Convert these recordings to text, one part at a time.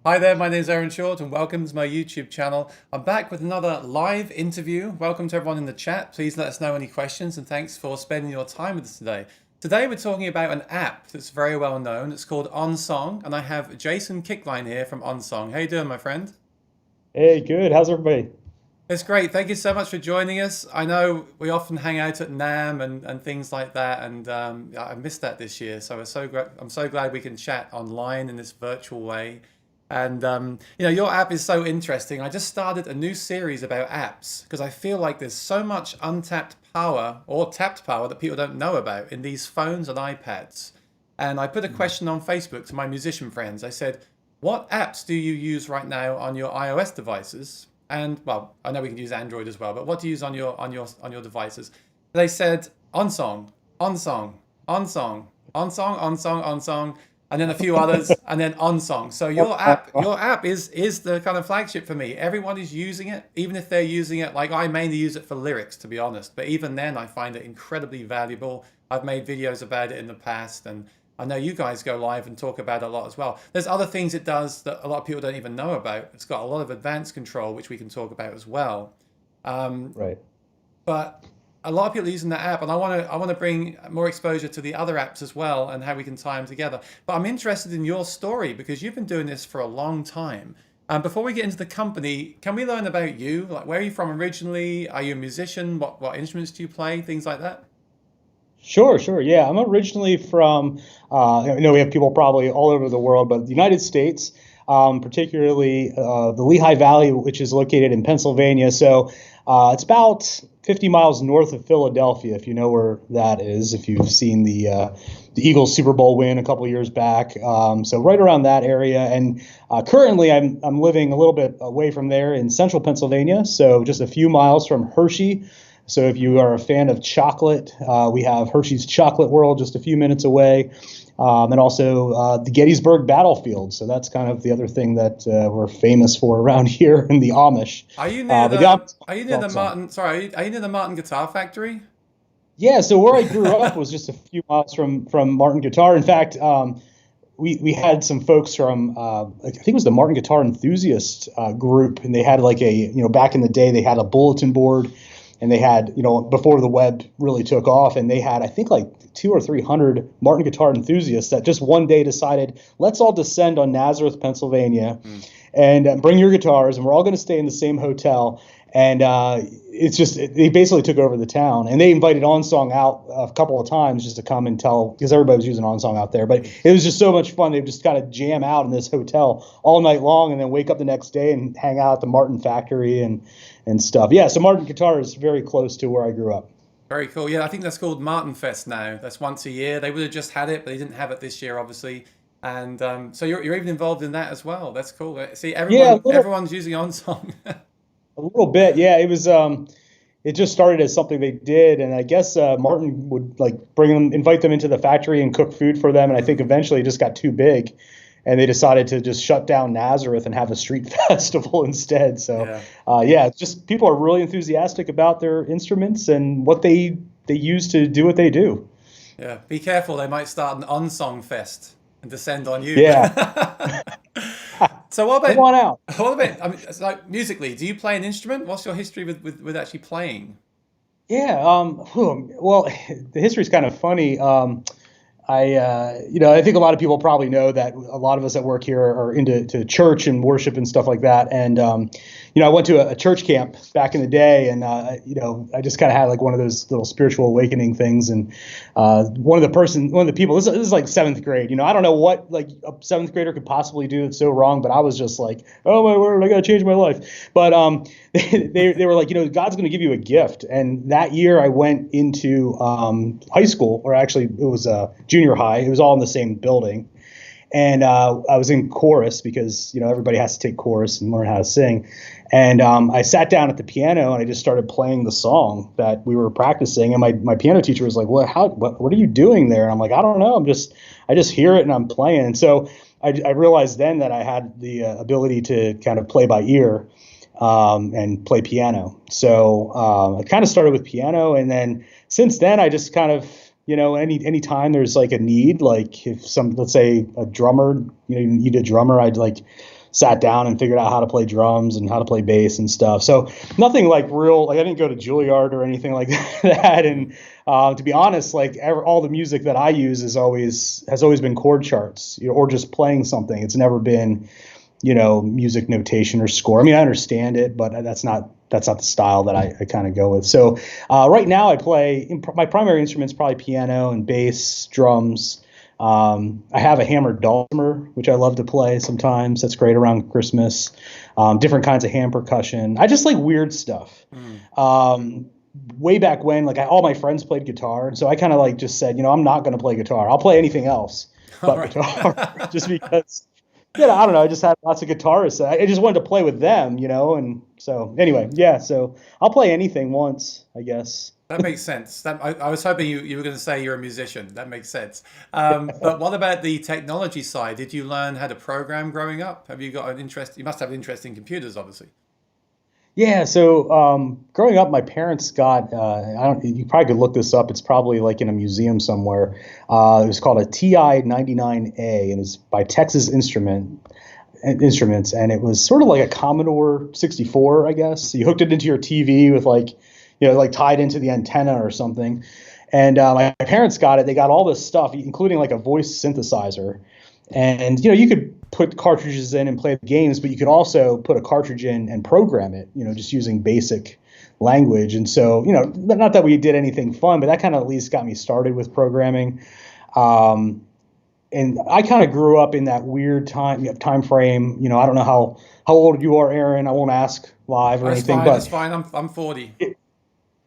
Hi there, my name is Aaron Short and welcome to my YouTube channel. I'm back with another live interview. Welcome to everyone in the chat. Please let us know any questions and thanks for spending your time with us today. Today we're talking about an app that's very well known. It's called OnSong and I have Jason Kickline here from OnSong. How you doing, my friend? Hey, good. How's everybody? It's great. Thank you so much for joining us. I know we often hang out at NAM and things like that, and I missed that this year. So I'm so glad we can chat online in this virtual way. And your app is so interesting. I just started a new series about apps because I feel like there's so much untapped power or tapped power that people don't know about in these phones and iPads. And I put a question on Facebook to my musician friends. I said, "What apps do you use right now on your iOS devices?" And well, I know we can use Android as well, but what do you use on your devices? They said OnSong, OnSong, OnSong, OnSong, OnSong, OnSong, and then a few others, and then OnSong. So your app is the kind of flagship for me. Everyone is using it, even if they're using it like I mainly use it for lyrics, to be honest. But even then, I find it incredibly valuable. I've made videos about it in the past, and I know you guys go live and talk about it a lot as well. There's other things it does that a lot of people don't even know about. It's got a lot of advanced control, which we can talk about as well. Um, Right. but a lot of people are using that app, and I want to bring more exposure to the other apps as well, and how we can tie them together. But I'm interested in your story because you've been doing this for a long time. Before we get into the company, can we learn about you? Like, where are you from originally? Are you a musician? What instruments do you play? Things like that. Sure, sure. Yeah, I'm originally from, I know we have people probably all over the world, but the United States, particularly the Lehigh Valley, which is located in Pennsylvania. So it's about 50 miles north of Philadelphia, if you know where that is, if you've seen the Eagles Super Bowl win a couple of years back. So right around that area. And currently I'm living a little bit away from there in central Pennsylvania, so just a few miles from Hershey. So if you are a fan of chocolate, we have Hershey's Chocolate World just a few minutes away, and also the Gettysburg Battlefield. So that's kind of the other thing that we're famous for around here in the Amish. Are you near But the the Amish Are you near love the song. Martin? Sorry, are you near the Martin Guitar Factory? Yeah, so where I grew up was just a few miles from Martin Guitar. In fact, we had some folks from I think it was the Martin Guitar Enthusiast group, and they had like back in the day they had a bulletin board, and they had before the web really took off, and they had I think like 200 or 300 Martin Guitar Enthusiasts that just one day decided, let's all descend on Nazareth, Pennsylvania, Mm. and bring your guitars, and we're all going to stay in the same hotel. And it's just they basically took over the town, and they invited OnSong out a couple of times just to come and tell, because everybody was using OnSong out there. But it was just so much fun. They just kind of jam out in this hotel all night long, and then wake up the next day and hang out at the Martin factory and stuff. Yeah, so Martin Guitar is very close to where I grew up. Very cool. Yeah, I think that's called Martin Fest now. That's once a year. They would have just had it, but they didn't have it this year, obviously. And so you're even involved in that as well. That's cool. See, Yeah, everyone's using OnSong. a little bit. Yeah, it was. It just started as something they did, and I guess Martin would like invite them into the factory and cook food for them. And I think eventually it just got too big, and they decided to just shut down Nazareth and have a street festival instead. So, Yeah, yeah, it's just people are really enthusiastic about their instruments and what they use to do what they do. yeah. Be careful. They might start an OnSong Fest and descend on you. Yeah, So what come about on out. what about? I mean, it's like musically, do you play an instrument? What's your history with actually playing? Yeah. Well, the history's kind of funny. I think a lot of people probably know that a lot of us that work here are into church and worship and stuff like that. And I went to a church camp back in the day, and I just kind of had like one of those little spiritual awakening things. And one of the people, this is like seventh grade. I don't know what like a seventh grader could possibly do that's so wrong, but I was just like, oh my word, I got to change my life. But they were like, God's going to give you a gift. And that year I went into high school, or actually it was junior high. It was all in the same building. And I was in chorus because, everybody has to take chorus and learn how to sing. And I sat down at the piano and I just started playing the song that we were practicing. And my piano teacher was like, what are you doing there? And I'm like, I don't know. I just hear it and I'm playing. And so I realized then that I had the ability to kind of play by ear and play piano. So I kind of started with piano, and then since then I just kind of any time there's like a need, like if let's say a drummer, you need a drummer, I'd like sat down and figured out how to play drums and how to play bass and stuff. So nothing like real, like I didn't go to Juilliard or anything like that. And to be honest, like all the music that I use has always been chord charts, or just playing something. It's never been, music notation or score. I mean, I understand it, but that's not the style that I kind of go with. So right now I play, my primary instrument's probably piano and bass, drums. I have a hammered dulcimer, which I love to play sometimes. That's great around Christmas. Different kinds of hand percussion. I just like weird stuff. Way back when, like all my friends played guitar, so I kind of like just said, I'm not going to play guitar. I'll play anything else but guitar, just because. I don't know. I just had lots of guitarists. I just wanted to play with them, and so anyway, yeah. So I'll play anything once, I guess. That makes sense. I was hoping you were going to say you're a musician. That makes sense. But what about the technology side? Did you learn how to program growing up? Have you got an interest? You must have an interest in computers, obviously. Yeah, so growing up, my parents got you probably could look this up. It's probably like in a museum somewhere. It was called a TI 99A, and it's by Texas Instruments, and it was sort of like a Commodore 64, I guess. So you hooked it into your TV with like tied into the antenna or something. And my parents got it. They got all this stuff, including like a voice synthesizer. And, you could put cartridges in and play the games, but you could also put a cartridge in and program it, just using basic language. And so, not that we did anything fun, but that kind of at least got me started with programming. And I kind of grew up in that weird time frame. I don't know how old you are, Aaron. I won't ask live or anything. That's fine. I'm 40.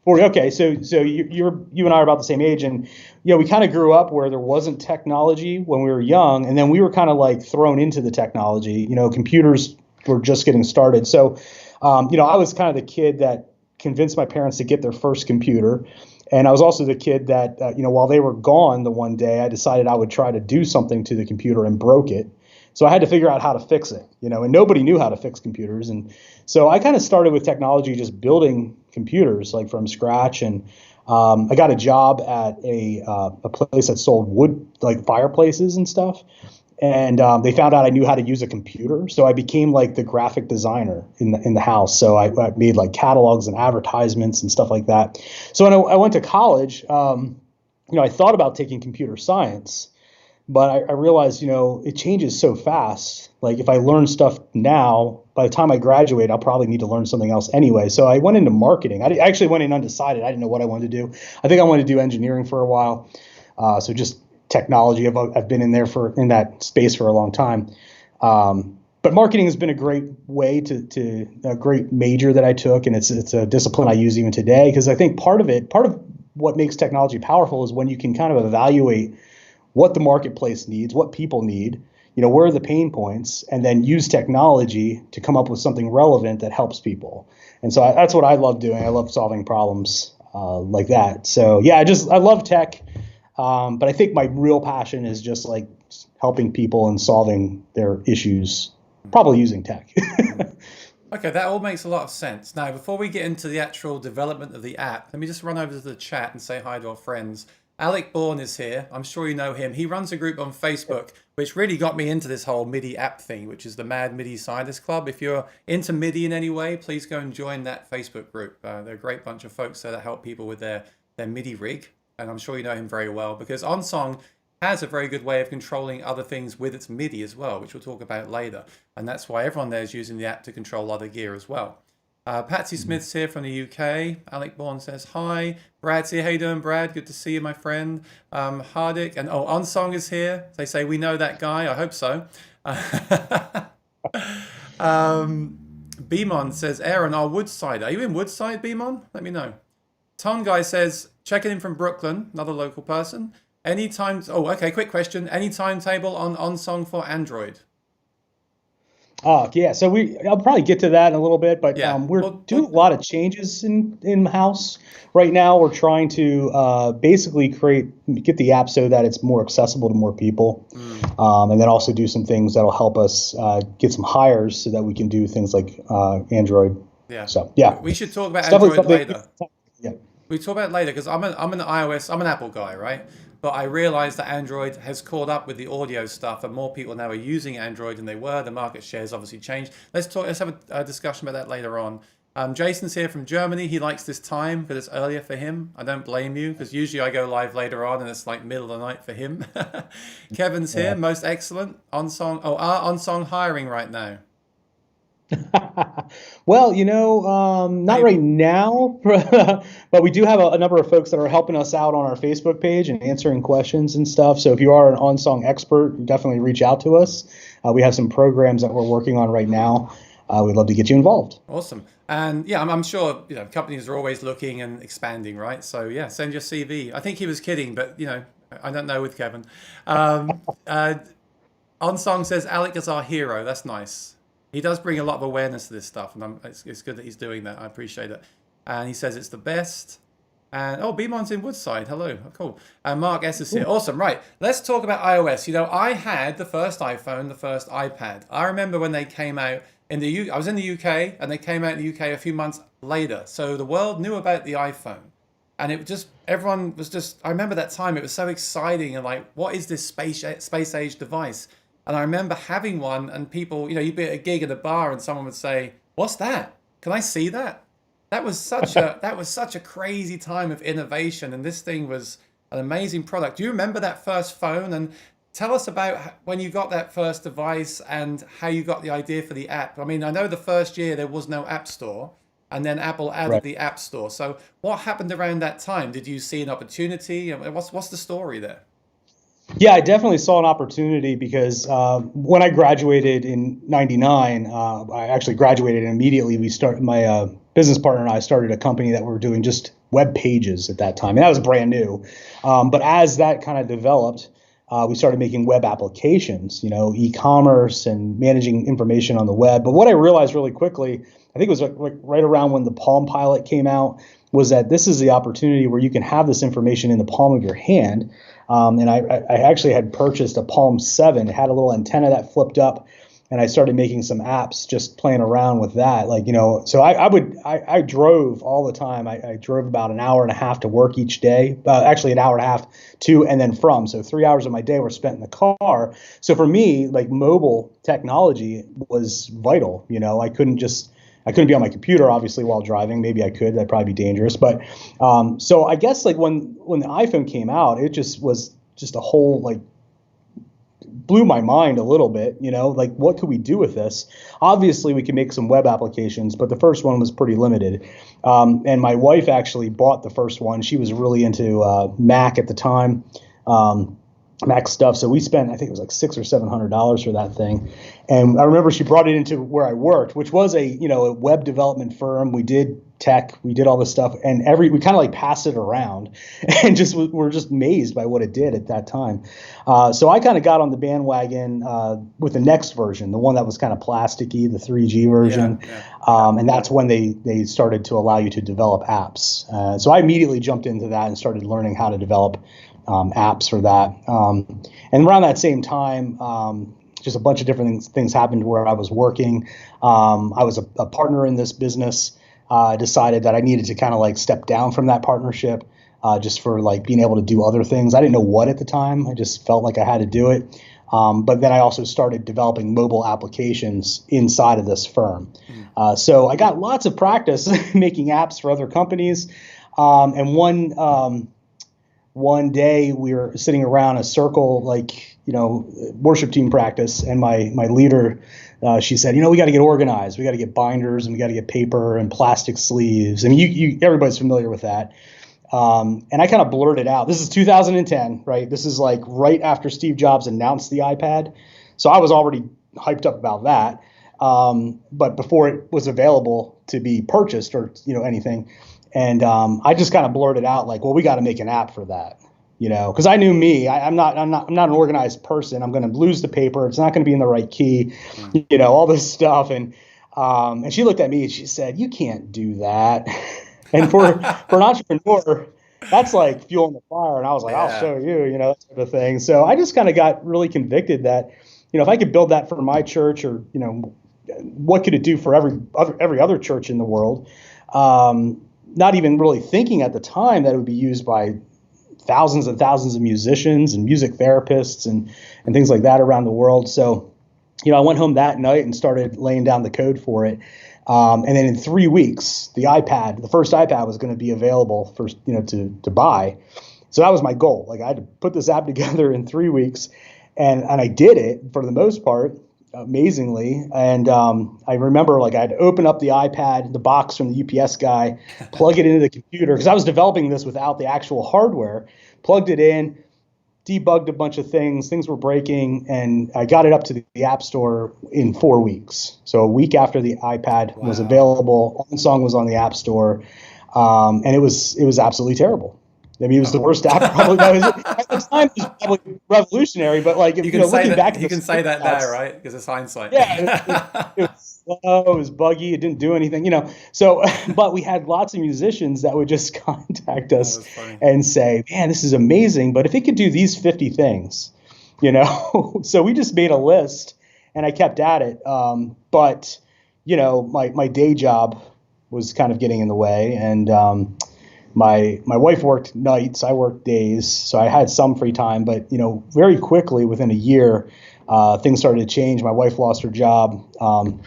40. Okay, so you and I are about the same age, and we kind of grew up where there wasn't technology when we were young, and then we were kind of like thrown into the technology. Computers were just getting started. So, I was kind of the kid that convinced my parents to get their first computer. And I was also the kid that, while they were gone the one day, I decided I would try to do something to the computer and broke it. So I had to figure out how to fix it, and nobody knew how to fix computers. And so I kind of started with technology, just building computers like from scratch. And I got a job at a place that sold wood, like fireplaces and stuff. And they found out I knew how to use a computer, so I became like the graphic designer in the house. So I made like catalogs and advertisements and stuff like that. So when I went to college, I thought about taking computer science, but I realized it changes so fast. Like if I learn stuff now, by the time I graduate, I'll probably need to learn something else anyway. So I went into marketing. I actually went in undecided. I didn't know what I wanted to do. I think I wanted to do engineering for a while. So just technology. I've been in that space for a long time. But marketing has been a great way to a great major that I took, and it's a discipline I use even today, because I think part of what makes technology powerful is when you can kind of evaluate what the marketplace needs, what people need, where are the pain points, and then use technology to come up with something relevant that helps people. And so that's what I love doing. I love solving problems like that. So yeah, I love tech. But I think my real passion is just like helping people and solving their issues, probably using tech. Okay, that all makes a lot of sense. Now, before we get into the actual development of the app, let me just run over to the chat and say hi to our friends. Alec Bourne is here. I'm sure you know him. He runs a group on Facebook, which really got me into this whole MIDI app thing, which is the Mad MIDI Scientist Club. If you're into MIDI in any way, please go and join that Facebook group. They're a great bunch of folks there that help people with their MIDI rig. And I'm sure you know him very well, because OnSong has a very good way of controlling other things with its MIDI as well, which we'll talk about later. And that's why everyone there is using the app to control other gear as well. Patsy Smith's here from the UK. Alec Bourne says hi. Brad's here. How you doing, Brad? Good to see you, my friend. Hardik and OnSong is here. They say we know that guy. I hope so. Beamon says, Aaron, our Woodside. Are you in Woodside, Beamon? Let me know. Tom Guy says, checking in from Brooklyn, another local person. Quick question. Any timetable on OnSong for Android? Yeah, so I'll probably get to that in a little bit, but we're doing a lot of changes in house right now. We're trying to basically get the app so that it's more accessible to more people, and then also do some things that'll help us get some hires so that we can do things like Android. Yeah. So yeah, we should talk about Android later. Yeah. We talk about it later because I'm an iOS, I'm an Apple guy, right? But I realized that Android has caught up with the audio stuff, and more people now are using Android than they were. The market share has obviously changed. Let's talk. Let's have a discussion about that later on. Jason's here from Germany. He likes this time because it's earlier for him. I don't blame you because usually I go live later on and it's like middle of the night for him. Kevin's here, most excellent. OnSong. Oh, our OnSong hiring right now. Well, not Maybe. right now, but we do have a number of folks that are helping us out on our Facebook page and answering questions and stuff. So if you are an OnSong expert, definitely reach out to us. We have some programs that we're working on right now. We'd love to get you involved. Awesome. And yeah, I'm sure companies are always looking and expanding, right? So yeah, send your CV. I think he was kidding, but I don't know with Kevin. Um, uh, OnSong says Alec is our hero. That's nice. He does bring a lot of awareness to this stuff, and it's good that he's doing that. I appreciate it. And he says it's the best. And Beamon's in Woodside. Hello, cool. And Mark S is here. Awesome. Right, let's talk about iOS. I had the first iPhone, the first iPad. I remember when they came out in the I was in the UK, and they came out in the UK a few months later. So the world knew about the iPhone, and everyone was just. I remember that time. It was so exciting and like, what is this space age device? And I remember having one, and people, you'd be at a gig at a bar, and someone would say, "What's that? Can I see that?" That was such a crazy time of innovation, and this thing was an amazing product. Do you remember that first phone? And tell us about when you got that first device and how you got the idea for the app. I mean, I know the first year there was no app store, and then Apple added Right. the app store. So what happened around that time? Did you see an opportunity? And what's the story there? Yeah, I definitely saw an opportunity because when I graduated in '99, I actually graduated and immediately my business partner and I started a company that were doing just web pages at that time. And that was brand new. But as that kind of developed, we started making web applications, e-commerce and managing information on the web. But what I realized really quickly, I think it was like right around when the Palm Pilot came out, was that this is the opportunity where you can have this information in the palm of your hand. And I actually had purchased a Palm 7. It had a little antenna that flipped up, and I started making some apps just playing around with that. So I drove all the time. I drove about an hour and a half to work each day, actually an hour and a half to and then from. So 3 hours of my day were spent in the car. So for me, like mobile technology was vital. I couldn't be on my computer, obviously, while driving. Maybe I could. That'd probably be dangerous. But so I guess like when the iPhone came out, it just was just a whole like blew my mind a little bit. Like what could we do with this? Obviously, we could make some web applications, but the first one was pretty limited. And my wife actually bought the first one. She was really into Mac at the time. Mac stuff. So we spent, I think it was like $600 or $700 for that thing. And I remember she brought it into where I worked, which was a web development firm. We did tech, we did all this stuff, and we kind of like passed it around, and we're just amazed by what it did at that time. So I kind of got on the bandwagon with the next version, the one that was kind of plasticky, the 3G version. Yeah. And that's when they started to allow you to develop apps. So I immediately jumped into that and started learning how to develop apps for that. And around that same time, just a bunch of different things happened where I was working. I was a partner in this business. Decided that I needed to kind of like step down from that partnership just for like being able to do other things. I didn't know what at the time. I just felt like I had to do it. But then I also started developing mobile applications inside of this firm. So I got lots of practice making apps for other companies. And one day we were sitting around a circle, worship team practice, and my leader, she said, we got to get organized. We got to get binders, and we got to get paper and plastic sleeves. I mean, everybody's familiar with that. And I kind of blurted out, this is 2010, right? This is like right after Steve Jobs announced the iPad. So I was already hyped up about that. But before it was available to be purchased or, anything. And I just kind of blurted out like, well, we got to make an app for that, because I knew me. I'm not an organized person. I'm going to lose the paper. It's not going to be in the right key, all this stuff. And she looked at me and she said, "You can't do that." And for an entrepreneur, that's like fuel in the fire. And I was like, "I'll show you," that type of thing. So I just kind of got really convicted that, if I could build that for my church, or what could it do for every other church in the world? not even really thinking at the time that it would be used by thousands and thousands of musicians and music therapists and things like that around the world. So, I went home that night and started laying down the code for it. And then in 3 weeks, the first iPad was going to be available for, to buy. So that was my goal. Like, I had to put this app together in 3 weeks, and I did it for the most part, amazingly. And I remember, like, I had to open up the iPad, the box from the UPS guy, plug it into the computer, because I was developing this without the actual hardware, plugged it in, debugged a bunch of things were breaking, and I got it up to the App Store in 4 weeks. So a week after the iPad was available, OnSong was on the App Store, and it was absolutely terrible. I mean, it was the worst app probably. At the time, it was probably revolutionary, but like, you can say looking that, back, you can say that now, right? Because it's hindsight. Yeah, it was slow, it was buggy, it didn't do anything, So, but we had lots of musicians that would just contact us and say, "Man, this is amazing, but if it could do these 50 things, So we just made a list, and I kept at it. But my day job was kind of getting in the way, and my wife worked nights, I worked days, so I had some free time. But very quickly, within a year, things started to change. My wife lost her job.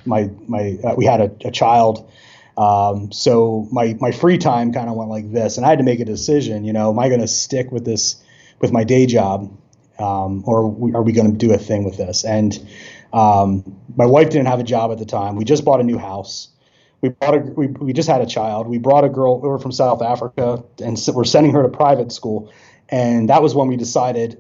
We had a child. So my free time kind of went like this, and I had to make a decision. Am I going to stick with my day job, or are we going to do a thing with this? And my wife didn't have a job at the time. We just bought a new house. We just had a child. We brought a girl over from South Africa, and we're sending her to private school. And that was when we decided,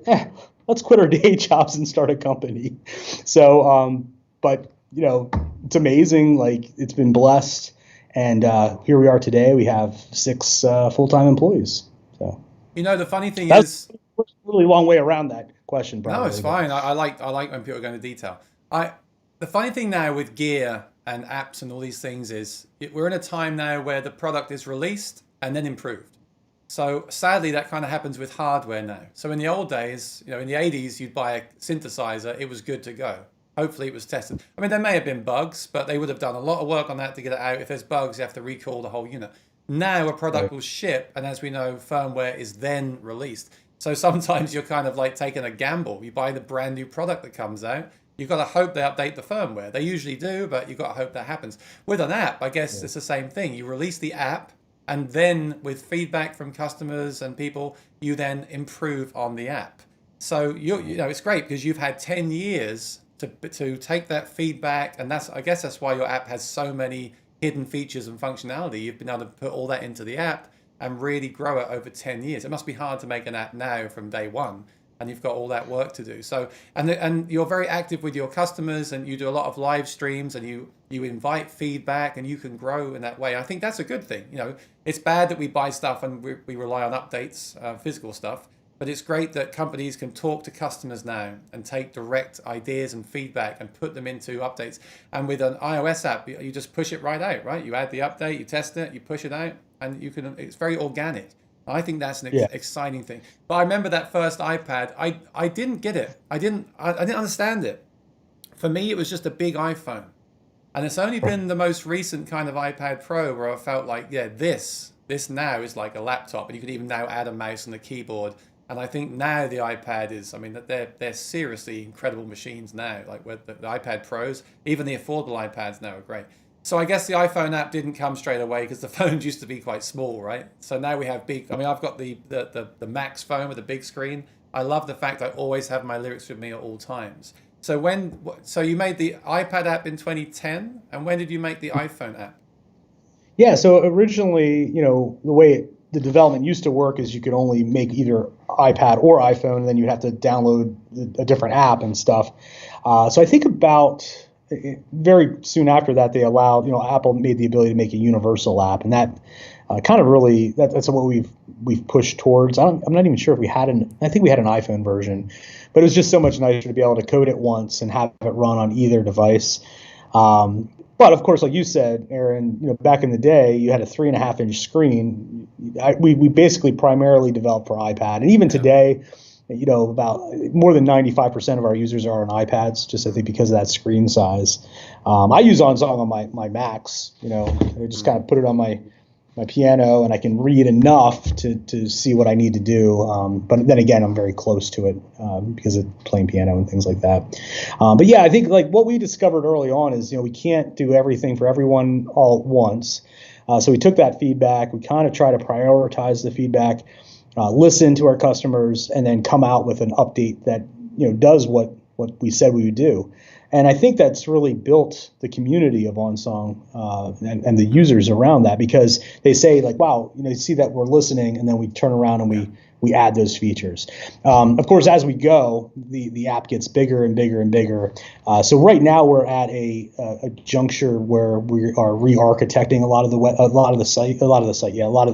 let's quit our day jobs and start a company. So, but it's amazing. Like, it's been blessed, and here we are today. We have 6 full-time employees. So, the funny thing is, a really long way around that question. Probably. No, it's fine. I like when people go into detail. The funny thing now with gear and apps and all these things is we're in a time now where the product is released and then improved. So sadly, that kind of happens with hardware now. So in the old days, in the 80s, you'd buy a synthesizer, it was good to go. Hopefully it was tested. I mean, there may have been bugs, but they would have done a lot of work on that to get it out. If there's bugs, you have to recall the whole unit. Now a product will ship, and as we know, firmware is then released. So sometimes you're kind of like taking a gamble. You buy the brand new product that comes out, you've got to hope they update the firmware. They usually do, but you've got to hope that happens. With an app, I guess it's the same thing. You release the app, and then with feedback from customers and people, you then improve on the app. So it's great because you've had 10 years to take that feedback, and I guess that's why your app has so many hidden features and functionality. You've been able to put all that into the app and really grow it over 10 years. It must be hard to make an app now from day one, and you've got all that work to do. So, and you're very active with your customers, and you do a lot of live streams, and you invite feedback, and you can grow in that way. I think that's a good thing. It's bad that we buy stuff and we rely on updates, physical stuff, but it's great that companies can talk to customers now and take direct ideas and feedback and put them into updates. And with an iOS app, you just push it right out, right? You add the update, you test it, you push it out, and it's very organic. I think that's an exciting thing. But I remember that first iPad, I didn't get it. I didn't understand it. For me, it was just a big iPhone. And it's only been the most recent kind of iPad Pro where I felt like, this now is like a laptop, and you could even now add a mouse and a keyboard. And I think now the iPad is, they're seriously incredible machines now. Like with the iPad Pros, even the affordable iPads now are great. So I guess the iPhone app didn't come straight away because the phones used to be quite small, right? So now we have big. I've got the Max phone with a big screen. I love the fact I always have my lyrics with me at all times. So you made the iPad app in 2010, and when did you make the iPhone app? Yeah, so originally, the way the development used to work is you could only make either iPad or iPhone, and then you'd have to download a different app and stuff. So I think about very soon after that, they allowed, Apple made the ability to make a universal app, and that kind of really that's what we've pushed towards. I'm not even sure if we had I think we had an iPhone version, but it was just so much nicer to be able to code it once and have it run on either device. But of course, like you said, Aaron, back in the day, you had a 3.5-inch screen. We basically primarily developed for iPad, and even today, about more than 95% of our users are on iPads, just I think because of that screen size. I use OnSong on my Macs. I just kind of put it on my my piano, and I can read enough to see what I need to do. But then again, I'm very close to it because of playing piano and things like that. But yeah, I think like what we discovered early on is, we can't do everything for everyone all at once. So we took that feedback. We kind of try to prioritize the feedback, listen to our customers, and then come out with an update that does what we said we would do. And I think that's really built the community of OnSong and the users around that, because they say like, wow, you see that we're listening, and then we turn around and we add those features. Of course, as we go, the app gets bigger and bigger and bigger. So right now we're at a juncture where we are re-architecting a lot of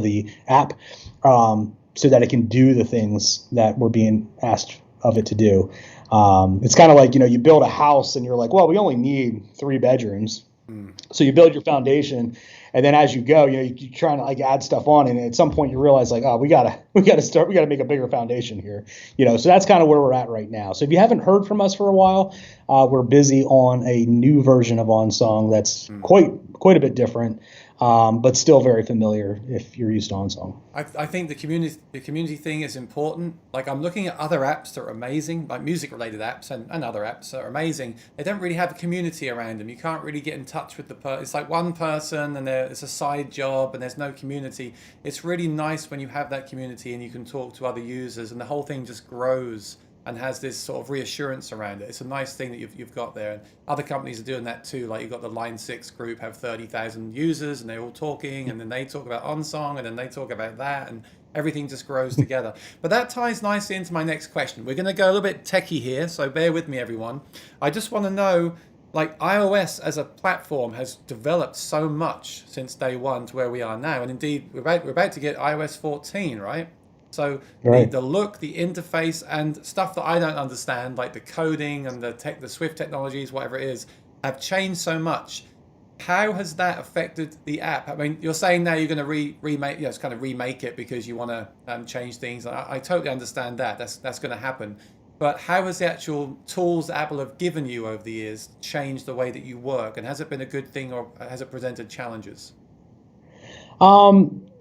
the app, so that it can do the things that we're being asked of it to do. It's kind of like, you build a house and you're like, well, we only need 3 bedrooms. So you build your foundation, and then as you go, you're trying to like add stuff on, and at some point you realize like, oh, we gotta make a bigger foundation here. So that's kind of where we're at right now. So if you haven't heard from us for a while, we're busy on a new version of OnSong that's quite a bit different, but still very familiar if you're used to OnSong. I think the community thing is important. Like, I'm looking at other apps that are amazing, like music related apps and other apps that are amazing. They don't really have a community around them. You can't really get in touch with the person. It's like one person and it's a side job and there's no community. It's really nice when you have that community and you can talk to other users and the whole thing just grows and has this sort of reassurance around it. It's a nice thing that you've got there. And other companies are doing that too. Like, you've got the Line 6 group, have 30,000 users, and they're all talking, and then they talk about OnSong, and then they talk about that, and everything just grows together. But that ties nicely into my next question. We're going to go a little bit techie here, so bear with me, everyone. I just want to know, like, iOS as a platform has developed so much since day one to where we are now. And indeed, we're about to get iOS 14, right? So Right. the look, the interface, and stuff that I don't understand, like the coding and the Swift technologies, whatever it is, have changed so much. How has that affected the app? I mean, you're saying now you're going to remake, it's kind of remake it because you want to change things. I totally understand that. That's going to happen. But how has the actual tools that Apple have given you over the years changed the way that you work? And has it been a good thing, or has it presented challenges?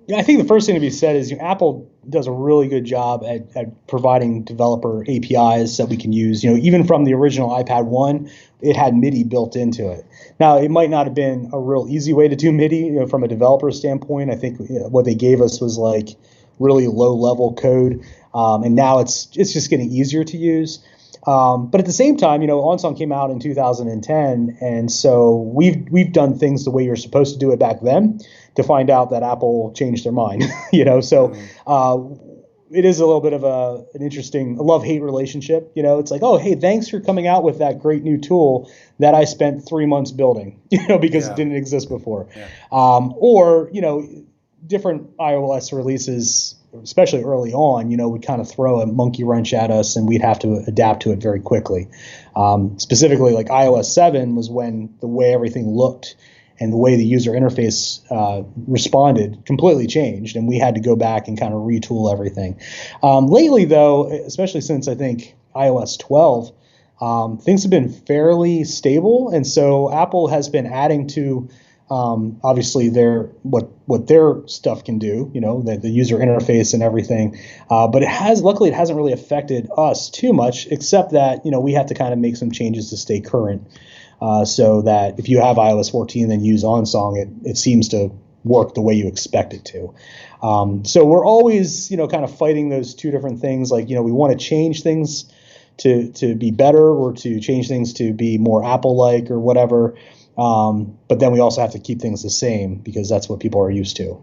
Yeah, I think the first thing to be said is Apple does a really good job at providing developer APIs that we can use. Even from the original iPad 1, it had MIDI built into it. Now, it might not have been a real easy way to do MIDI, from a developer standpoint. I think what they gave us was like really low level code, and now it's just getting easier to use. But at the same time, OnSong came out in 2010, and so we've done things the way you're supposed to do it back then, to find out that Apple changed their mind. So it is a little bit of an interesting love-hate relationship. It's like, oh, hey, thanks for coming out with that great new tool that I spent 3 months building, because it didn't exist before. Yeah. Or different iOS releases, especially early on, would kind of throw a monkey wrench at us, and we'd have to adapt to it very quickly. Specifically, like iOS 7 was when the way everything looked and the way the user interface responded completely changed, and we had to go back and kind of retool everything. Lately, though, especially since I think iOS 12, things have been fairly stable, and so Apple has been adding to obviously what their stuff can do, the user interface and everything. But luckily it hasn't really affected us too much, except that, we have to kind of make some changes to stay current. So that if you have iOS 14 and use OnSong, it seems to work the way you expect it to. So we're always, kind of fighting those two different things. Like, we want to change things to be better, or to change things to be more Apple-like or whatever. But then we also have to keep things the same, because that's what people are used to,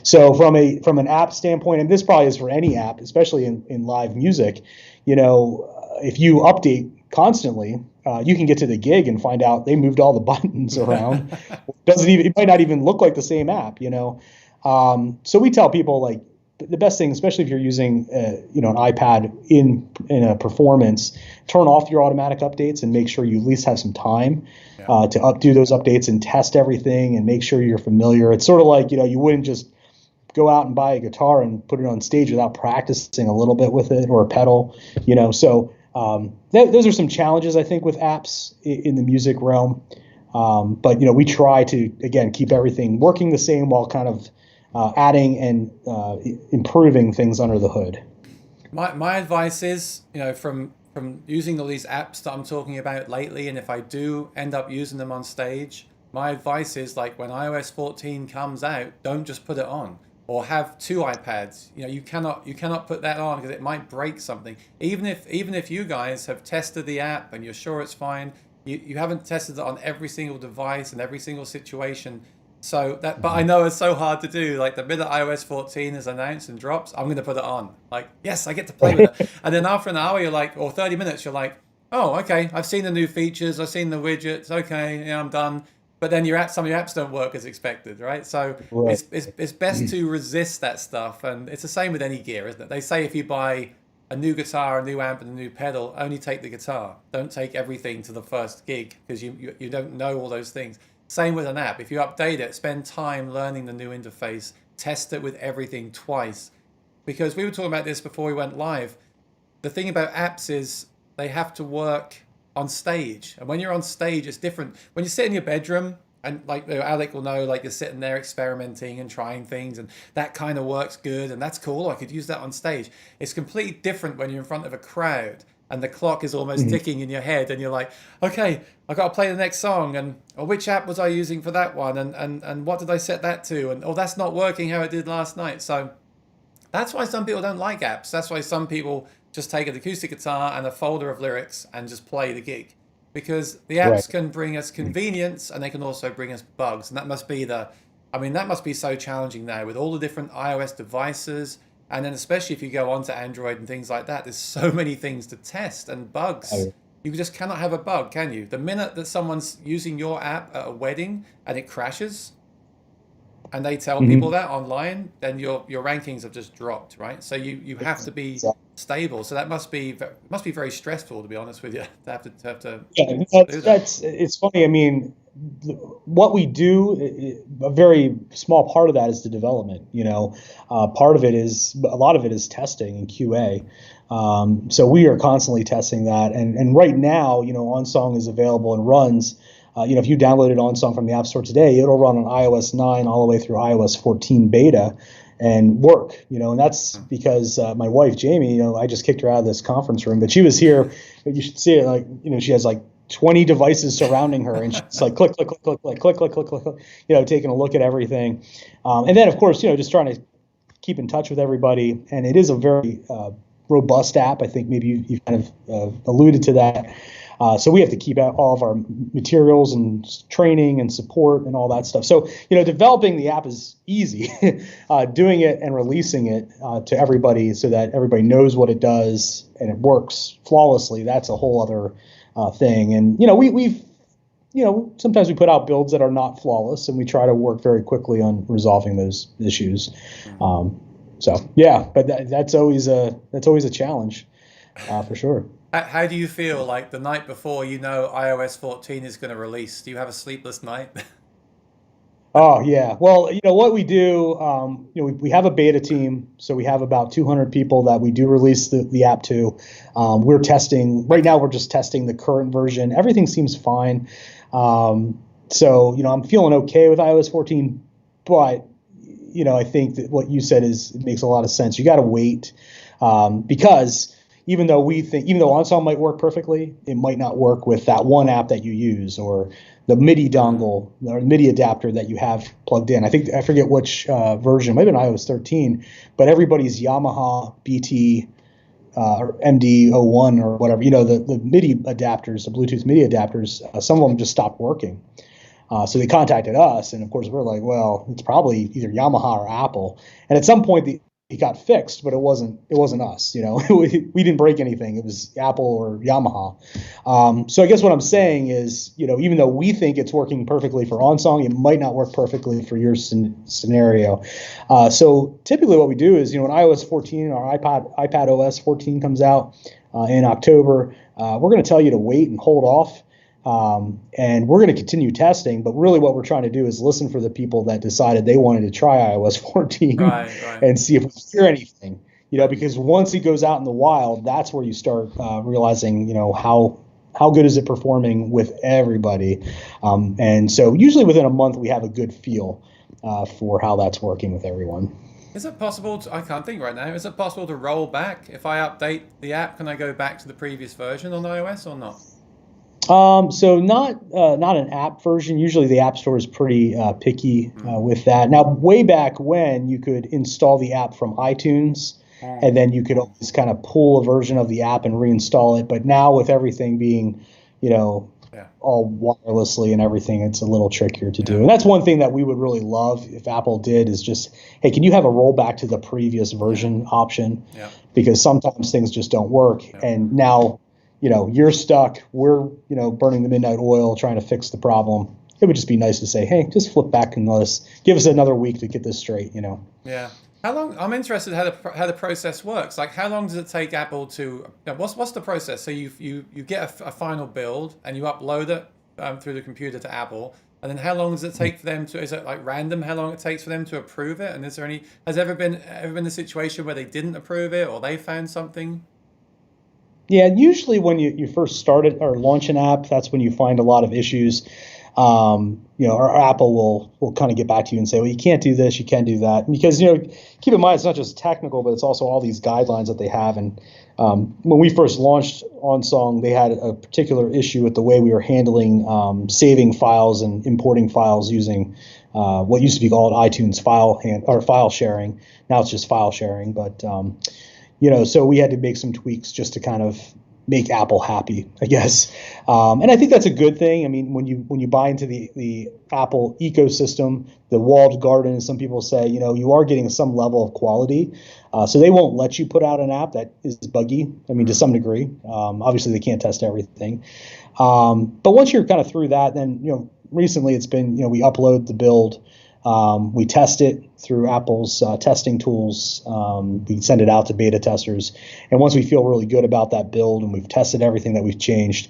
So from an app standpoint, and this probably is for any app, especially in live music, if you update constantly, you can get to the gig and find out they moved all the buttons around. It might not even look like the same app, So we tell people, like, the best thing, especially if you're using an iPad in a performance, turn off your automatic updates and make sure you at least have some time to do those updates and test everything and make sure you're familiar. It's sort of like, you wouldn't just go out and buy a guitar and put it on stage without practicing a little bit with it, or a pedal, So those are some challenges, I think, with apps in the music realm. But we try to, again, keep everything working the same while kind of adding and improving things under the hood. My advice is, from using all these apps that I'm talking about lately, and if I do end up using them on stage, my advice is like when iOS 14 comes out, don't just put it on. Or have two iPads. You cannot put that on because it might break something. Even if you guys have tested the app and you're sure it's fine, you haven't tested it on every single device and every single situation. So that, but I know it's so hard to do. Like the minute iOS 14 is announced and drops, I'm gonna put it on. Like, yes, I get to play with it. And then after an hour, you're like, or 30 minutes, you're like, oh, okay, I've seen the new features, I've seen the widgets, okay, yeah, I'm done. But then some of your apps don't work as expected, right? So Right. it's best to resist that stuff, and it's the same with any gear, isn't it? They say if you buy a new guitar, a new amp, and a new pedal, only take the guitar. Don't take everything to the first gig because you don't know all those things. Same with an app. If you update it, spend time learning the new interface, test it with everything twice. Because we were talking about this before we went live. The thing about apps is they have to work on stage. And when you're on stage, it's different. When you sit in your bedroom, and like Alec will know, like you're sitting there experimenting and trying things, and that kind of works good, and that's cool. I could use that on stage. It's completely different when you're in front of a crowd and the clock is almost ticking in your head, and you're like, okay, I got to play the next song, and which app was I using for that one, and what did I set that to, and that's not working how it did last night. So that's why some people don't like apps. That's why some people just take an acoustic guitar and a folder of lyrics and just play the gig. Because the Right. apps can bring us convenience and they can also bring us bugs. And that must be that must be so challenging now with all the different iOS devices. And then especially if you go onto Android and things like that, there's so many things to test and bugs. You just cannot have a bug, can you? The minute that someone's using your app at a wedding and it crashes, and they tell people Mhm. that online, then your rankings have just dropped, right? So you have to be stable. So that must be very stressful, to be honest with you, to Yeah, do that. that's it's funny. I mean, what we do, a very small part of that is the development. Part of it is a lot of it is testing and QA. So we are constantly testing that, and right now, OnSong is available and runs. If you downloaded OnSong from the App Store today, it'll run on iOS 9 all the way through iOS 14 beta and work. And that's because my wife Jamie, I just kicked her out of this conference room, but she was here. You should see it. Like, she has like 20 devices surrounding her, and she's like click, click, click, click, click, click, click, click, click, click, taking a look at everything, and then of course, just trying to keep in touch with everybody. And it is a very robust app. I think maybe you've kind of alluded to that. So we have to keep out all of our materials and training and support and all that stuff. So, developing the app is easy. Doing it and releasing it to everybody so that everybody knows what it does and it works flawlessly, that's a whole other thing. And, we've sometimes we put out builds that are not flawless, and we try to work very quickly on resolving those issues. So yeah, but that's always a challenge, for sure. How do you feel like the night before iOS 14 is going to release? Do you have a sleepless night? Oh yeah. Well, what we do, we have a beta team, so we have about 200 people that we do release the app to. We're testing right now. We're just testing the current version. Everything seems fine. So I'm feeling okay with iOS 14, but I think that what you said it makes a lot of sense. You got to wait, because even though OnSong might work perfectly, it might not work with that one app that you use, or the MIDI dongle or MIDI adapter that you have plugged in. I forget which version, maybe in iOS 13, but everybody's Yamaha BT or MD01 or whatever, the MIDI adapters, the Bluetooth MIDI adapters, some of them just stopped working. So they contacted us, and of course we're like, well, it's probably either Yamaha or Apple. And at some point it got fixed, but it wasn't us. We didn't break anything. It was Apple or Yamaha. So I guess what I'm saying is, even though we think it's working perfectly for OnSong, it might not work perfectly for your scenario. So typically what we do is, when iOS 14 or iPad OS 14 comes out in October, we're going to tell you to wait and hold off. And we're going to continue testing, but really what we're trying to do is listen for the people that decided they wanted to try iOS 14 Right. and see if we hear anything, because once it goes out in the wild, that's where you start realizing, how good is it performing with everybody. And so usually within a month we have a good feel. for how that's working with everyone. Is it possible to, I can't think right now, is it possible to roll back? If I update the app, can I go back to the previous version on iOS or not? So not an app version. Usually the App Store is pretty picky Mm. with that. Now, way back when you could install the app from iTunes, and then you could always kind of pull a version of the app and reinstall it. But now with everything being, you know, Yeah. all wirelessly and everything, it's a little trickier to do. Yeah. And that's one thing that we would really love if Apple did is just, hey, can you have a rollback to the previous version option? Yeah. Because sometimes things just don't work. Yeah. And now, you're stuck. We're, burning the midnight oil trying to fix the problem. It would just be nice to say, hey, just flip back and give us another week to get this straight, Yeah. How long? I'm interested how the process works. Like, how long does it take Apple to? What's the process? So you get a final build and you upload it through the computer to Apple, and then how long does it take for them to? Is it like random? How long it takes for them to approve it? And is there any? Has ever been a situation where they didn't approve it or they found something? Yeah, usually when you first start it or launch an app, that's when you find a lot of issues. Or Apple will kind of get back to you and say, well, you can't do this, you can't do that. Because, keep in mind, it's not just technical, but it's also all these guidelines that they have. And when we first launched OnSong, they had a particular issue with the way we were handling saving files and importing files using what used to be called iTunes file sharing. Now it's just file sharing. But, so we had to make some tweaks just to kind of make Apple happy, I guess. And I think that's a good thing. I mean, when you buy into the Apple ecosystem, the walled garden, as some people say, you are getting some level of quality. So they won't let you put out an app that is buggy. I mean, to some degree. Obviously, they can't test everything. But once you're kind of through that, then, recently it's been, we upload the build. We test it through Apple's testing tools. We send it out to beta testers. And once we feel really good about that build and we've tested everything that we've changed,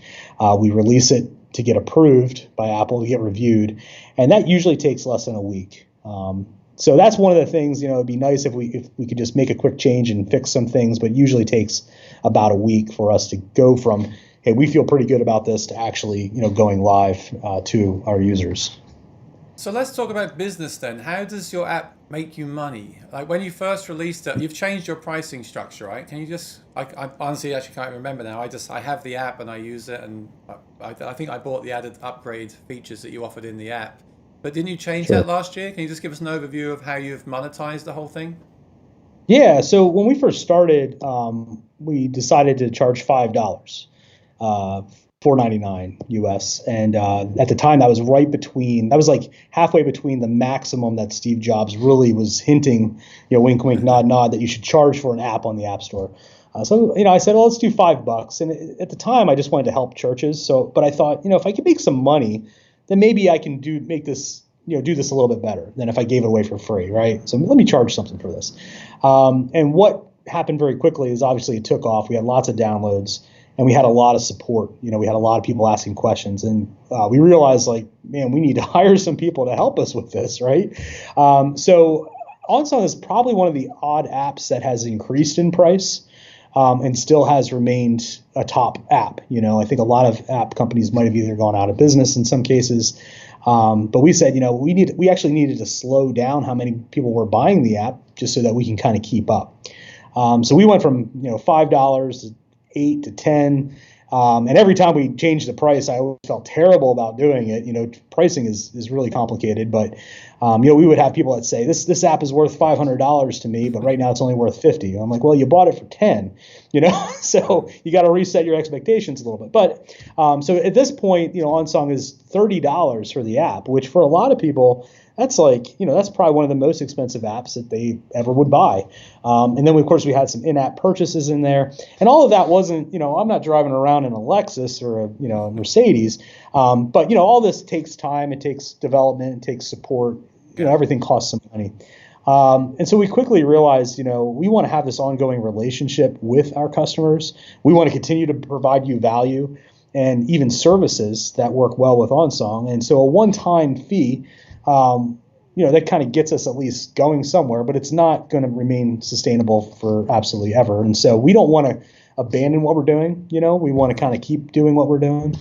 we release it to get approved by Apple, to get reviewed. And that usually takes less than a week. So that's one of the things, it'd be nice if we could just make a quick change and fix some things, but usually takes about a week for us to go from, hey, we feel pretty good about this to actually, going live to our users. So let's talk about business then. How does your app make you money? Like when you first released it, you've changed your pricing structure, right? Can you just, I honestly actually can't remember now. I have the app and I use it, and I think I bought the added upgrade features that you offered in the app. But didn't you change that last year? Can you just give us an overview of how you've monetized the whole thing? Yeah, so when we first started, we decided to charge $5. $4.99 US, and at the time that was like halfway between the maximum that Steve Jobs really was hinting, wink, wink, nod, nod, that you should charge for an app on the App Store. So I said, well, let's do $5, and at the time I just wanted to help churches. But I thought, if I could make some money, then maybe I can do this a little bit better than if I gave it away for free, right? So let me charge something for this. And what happened very quickly is obviously it took off. We had lots of downloads. And we had a lot of support. We had a lot of people asking questions, and we realized, man, we need to hire some people to help us with this, right? So OnSong is probably one of the odd apps that has increased in price and still has remained a top app. I think a lot of app companies might have either gone out of business in some cases, but we said, we actually needed to slow down how many people were buying the app just so that we can kind of keep up. So we went from $5 to 8 to 10. And every time we changed the price, I always felt terrible about doing it. Pricing is really complicated, but we would have people that say this app is worth $500 to me, but right now it's only worth 50. I'm like, well, you bought it for 10, so you got to reset your expectations a little bit. But so at this point, OnSong is $30 for the app, which for a lot of people, that's that's probably one of the most expensive apps that they ever would buy. And then, of course, we had some in-app purchases in there. And all of that wasn't, I'm not driving around in a Lexus or a Mercedes. But, all this takes time. It takes development. It takes support. Everything costs some money. And so we quickly realized, we want to have this ongoing relationship with our customers. We want to continue to provide you value and even services that work well with OnSong. And so a one-time fee, that kind of gets us at least going somewhere, but it's not going to remain sustainable for absolutely ever. And so we don't want to abandon what we're doing. We want to kind of keep doing what we're doing.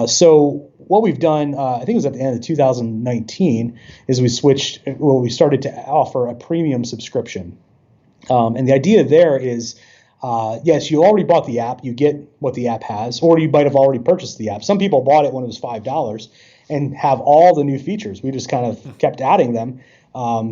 So what we've done, I think it was at the end of 2019, is we started to offer a premium subscription. And the idea there is, yes, you already bought the app, you get what the app has, or you might have already purchased the app. Some people bought it when it was $5 and have all the new features. We just kind of kept adding them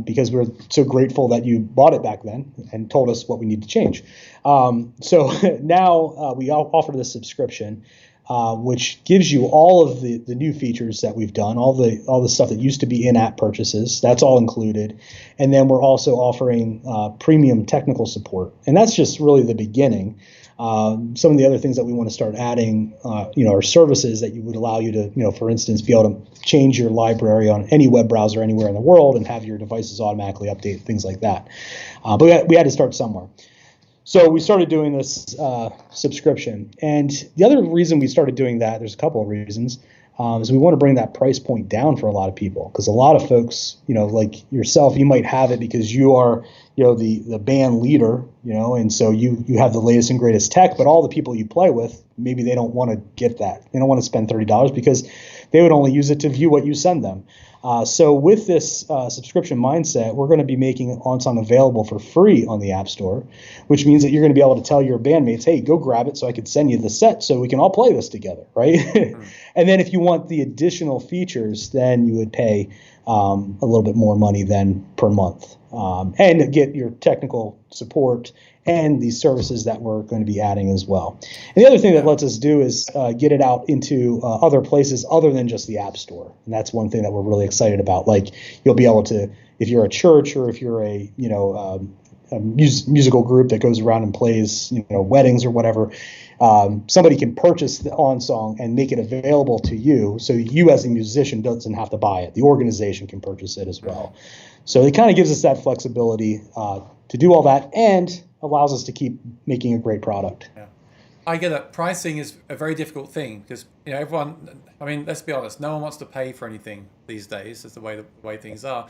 because we're so grateful that you bought it back then and told us what we need to change. So now we offer this subscription, which gives you all of the new features that we've done, all the stuff that used to be in-app purchases. That's all included, and then we're also offering premium technical support, and that's just really the beginning. Some of the other things that we want to start adding, are services that would allow you to, for instance, be able to change your library on any web browser anywhere in the world and have your devices automatically update, things like that. But we had to start somewhere. So we started doing this subscription. And the other reason we started doing that, there's a couple of reasons, is we want to bring that price point down for a lot of people. Because a lot of folks, like yourself, you might have it because you are, the band leader, and so you have the latest and greatest tech, but all the people you play with, maybe they don't want to get that. They don't want to spend $30 because they would only use it to view what you send them. So with this subscription mindset, we're going to be making OnSong available for free on the App Store, which means that you're going to be able to tell your bandmates, hey, go grab it so I can send you the set so we can all play this together, right? And then if you want the additional features, then you would pay a little bit more money than per month and get your technical support and these services that we're going to be adding as well. And the other thing that lets us do is get it out into other places other than just the App Store. And that's one thing that we're really excited about. Like you'll be able to, if you're a church or if you're a musical group that goes around and plays, weddings or whatever, somebody can purchase the OnSong and make it available to you. So you as a musician doesn't have to buy it. The organization can purchase it as well. So it kind of gives us that flexibility to do all that and allows us to keep making a great product. Yeah. I get it. Pricing is a very difficult thing because everyone. I mean, let's be honest. No one wants to pay for anything these days. That's the way things are.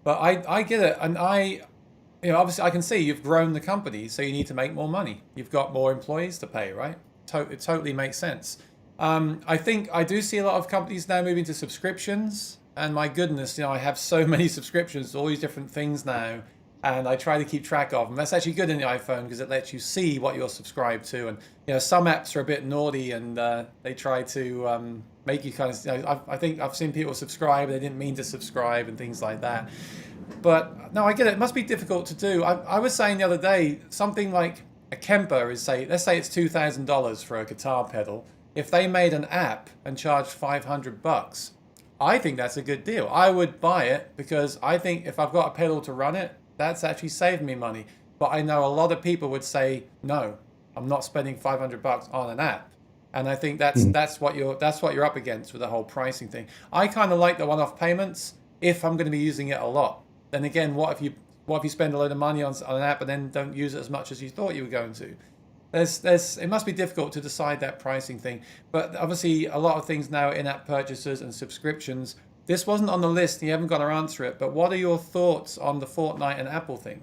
But I get it, and obviously I can see you've grown the company, so you need to make more money. You've got more employees to pay, right? It totally makes sense. I think I do see a lot of companies now moving to subscriptions, and my goodness, I have so many subscriptions to all these different things now. And I try to keep track of them. That's actually good in the iPhone because it lets you see what you're subscribed to. And some apps are a bit naughty and they try to make you kind of. I think I've seen people subscribe and they didn't mean to subscribe and things like that. But no, I get it. It must be difficult to do. I was saying the other day something like a Kemper is let's say it's $2,000 for a guitar pedal. If they made an app and charged $500, I think that's a good deal. I would buy it because I think if I've got a pedal to run it, that's actually saved me money. But I know a lot of people would say, no, I'm not spending $500 on an app. And I think that's what you're up against with the whole pricing thing. I kind of like the one-off payments if I'm going to be using it a lot. Then again, what if you spend a load of money on an app and then don't use it as much as you thought you were going to? It must be difficult to decide that pricing thing. But obviously a lot of things now, in-app purchases and subscriptions. This wasn't on the list, and you haven't got to answer it, but what are your thoughts on the Fortnite and Apple thing?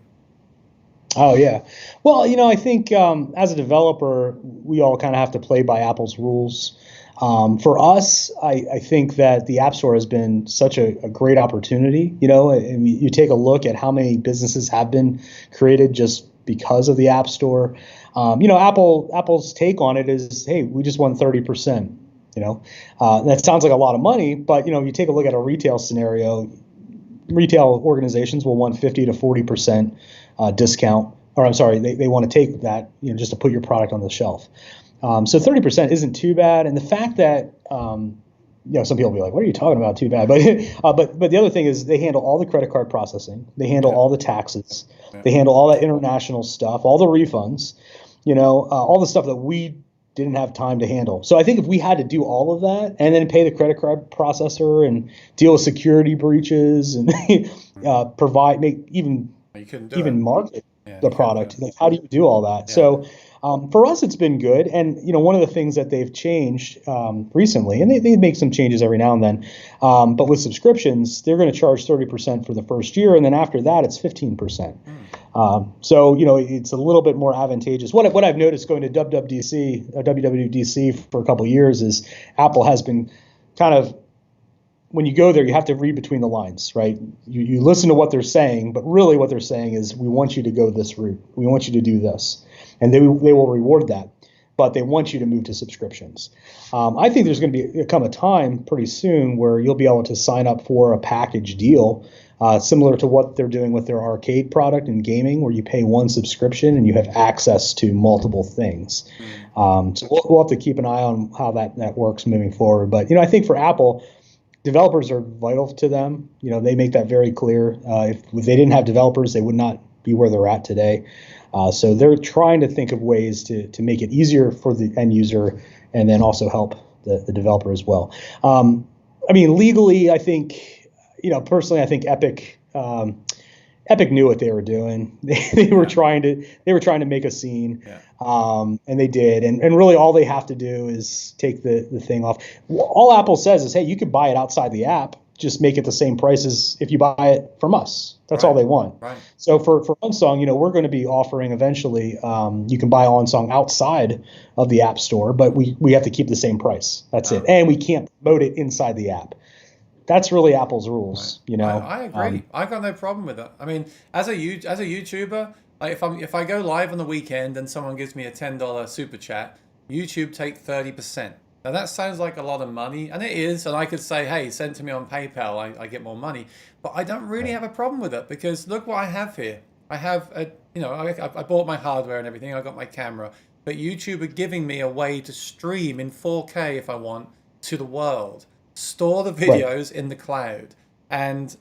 Oh, yeah. Well, I think as a developer, we all kind of have to play by Apple's rules. For us, I think that the App Store has been such a great opportunity. And you take a look at how many businesses have been created just because of the App Store. Apple's take on it is, hey, we just won 30%. That sounds like a lot of money, but you take a look at a retail scenario. Retail organizations will want 50 to 40% discount, or I'm sorry, they want to take that, just to put your product on the shelf. So 30% isn't too bad, and the fact that some people will be like, "What are you talking about? Too bad," but the other thing is they handle all the credit card processing, they handle all the taxes, they handle all that international stuff, all the refunds, all the stuff that we didn't have time to handle. So I think if we had to do all of that and then pay the credit card processor and deal with security breaches and even market the product, like how do you do all that? Yeah. So For us, it's been good. And, one of the things that they've changed recently, and they make some changes every now and then, but with subscriptions, they're going to charge 30% for the first year. And then after that, it's 15%. So, it's a little bit more advantageous. What I've noticed going to WWDC for a couple of years is Apple has been kind of, when you go there, you have to read between the lines, right? You listen to what they're saying, but really what they're saying is, we want you to go this route. We want you to do this. And they will reward that, but they want you to move to subscriptions. I think there's going to come a time pretty soon where you'll be able to sign up for a package deal, similar to what they're doing with their arcade product in gaming, where you pay one subscription and you have access to multiple things. So we'll have to keep an eye on how that works moving forward. But, I think for Apple, developers are vital to them. They make that very clear. If they didn't have developers, they would not be where they're at today. So they're trying to think of ways to make it easier for the end user, and then also help the developer as well. Legally, I think, personally, I think Epic knew what they were doing. They were trying to make a scene, and they did. And really, all they have to do is take the thing off. All Apple says is, hey, you could buy it outside the app. Just make it the same price as if you buy it from us. That's all they want. Right. So for OnSong, we're going to be offering eventually, you can buy OnSong outside of the App Store, but we have to keep the same price. That's it. And we can't promote it inside the app. That's really Apple's rules. Right. I agree. I've got no problem with that. I mean, as a YouTuber, like if I go live on the weekend and someone gives me a $10 super chat, YouTube take 30%. Now that sounds like a lot of money, and it is. And I could say, hey, send to me on PayPal, I get more money. But I don't really have a problem with it, because look what I have here. I have I bought my hardware and everything. I got my camera, but YouTube are giving me a way to stream in 4K if I want to the world, store the videos in the cloud, and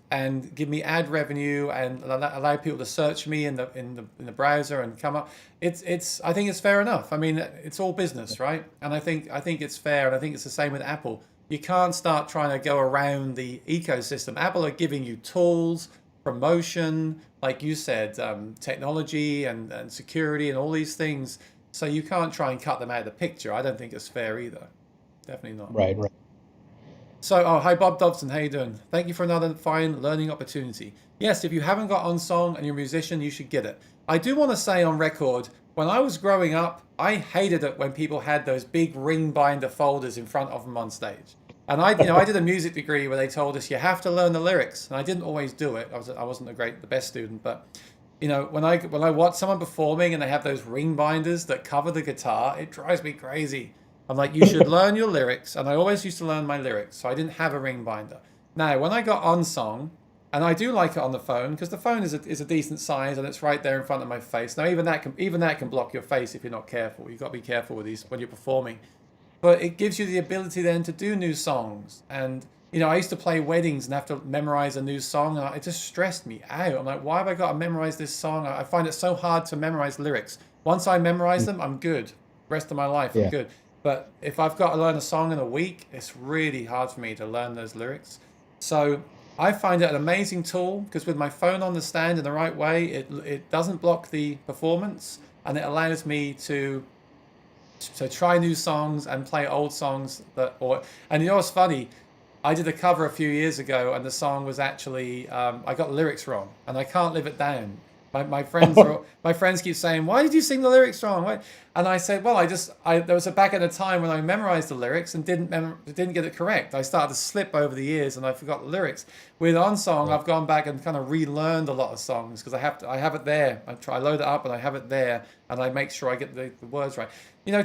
give me ad revenue, and allow people to search me in the browser and come up. I think it's fair enough. I mean, it's all business, right? And I think it's fair, and I think it's the same with Apple. You can't start trying to go around the ecosystem. Apple are giving you tools, promotion, like you said, technology and security and all these things. So you can't try and cut them out of the picture. I don't think it's fair either. Definitely not. Right. So, hi Bob Dobson, how you doing? Thank you for another fine learning opportunity. Yes, if you haven't got OnSong and you're a musician, you should get it. I do want to say on record, when I was growing up, I hated it when people had those big ring binder folders in front of them on stage. And I did a music degree where they told us you have to learn the lyrics, and I didn't always do it. I wasn't the best student, but when I watch someone performing and they have those ring binders that cover the guitar, it drives me crazy. I'm like, you should learn your lyrics. And I always used to learn my lyrics, so I didn't have a ring binder. Now, when I got OnSong, and I do like it on the phone, because the phone is a decent size and it's right there in front of my face. Now, even that can block your face if you're not careful. You've got to be careful with these when you're performing. But it gives you the ability then to do new songs. And, I used to play weddings and have to memorize a new song, and it just stressed me out. I'm like, why have I got to memorize this song? I find it so hard to memorize lyrics. Once I memorize them, I'm good. The rest of my life, I'm good. But if I've got to learn a song in a week, it's really hard for me to learn those lyrics. So I find it an amazing tool, because with my phone on the stand in the right way, it doesn't block the performance, and it allows me to try new songs and play old songs and what's funny? I did a cover a few years ago, and the song was actually I got the lyrics wrong, and I can't live it down. My friends keep saying, "Why did you sing the lyrics wrong?" Why? And I said, "Well, there was back at a time when I memorized the lyrics and didn't get it correct. I started to slip over the years, and I forgot the lyrics. With OnSong, I've gone back and kind of relearned a lot of songs, because I have it there. I load it up and I have it there, and I make sure I get the words right.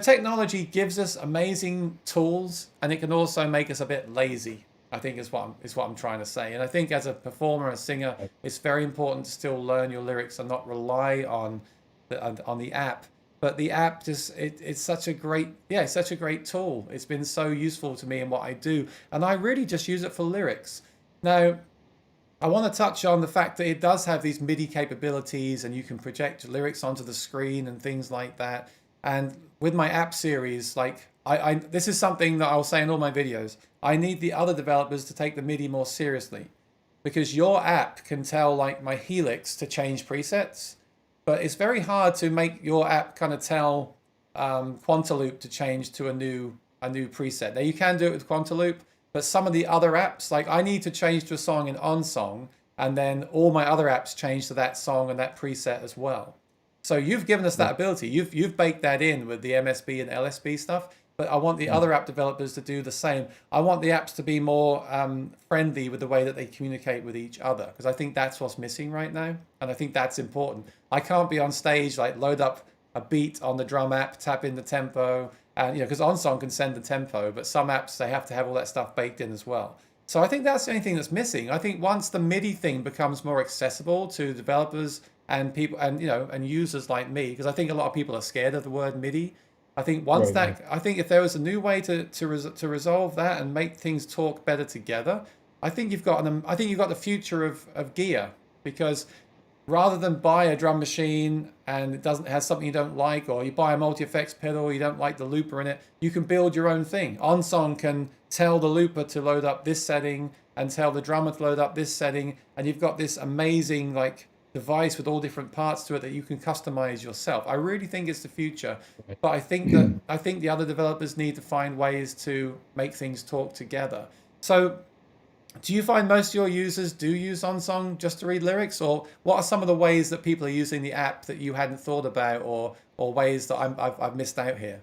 Technology gives us amazing tools, and it can also make us a bit lazy, I think is what I'm trying to say. And I think as a performer, a singer, it's very important to still learn your lyrics and not rely on the app. But the app it's such a great tool. It's been so useful to me in what I do, and I really just use it for lyrics. Now, I want to touch on the fact that it does have these MIDI capabilities, and you can project lyrics onto the screen and things like that. And with my app series, like this is something that I'll say in all my videos. I need the other developers to take the MIDI more seriously, because your app can tell like my Helix to change presets, but it's very hard to make your app kind of tell Quantaloop to change to a new preset. Now you can do it with Quantaloop, but some of the other apps, like I need to change to a song in OnSong, and then all my other apps change to that song and that preset as well. So you've given us that ability. You've baked that in with the MSB and LSB stuff. But I want the other app developers to do the same. I want the apps to be more friendly with the way that they communicate with each other, because I think that's what's missing right now, and I think that's important. I can't be on stage like load up a beat on the drum app, tap in the tempo, and because OnSong can send the tempo, but some apps they have to have all that stuff baked in as well. So I think that's the only thing that's missing. I think once the MIDI thing becomes more accessible to developers and people and users like me, because I think a lot of people are scared of the word MIDI. I think I think if there was a new way to resolve that and make things talk better together, I think you've got the future of gear, because rather than buy a drum machine and it doesn't have something you don't like, or you buy a multi-effects pedal, you don't like the looper in it, you can build your own thing. OnSong can tell the looper to load up this setting and tell the drummer to load up this setting, and you've got this amazing like device with all different parts to it that you can customize yourself. I really think it's the future, but I think the other developers need to find ways to make things talk together. So do you find most of your users do use OnSong just to read lyrics, or what are some of the ways that people are using the app that you hadn't thought about, or ways that I've missed out here?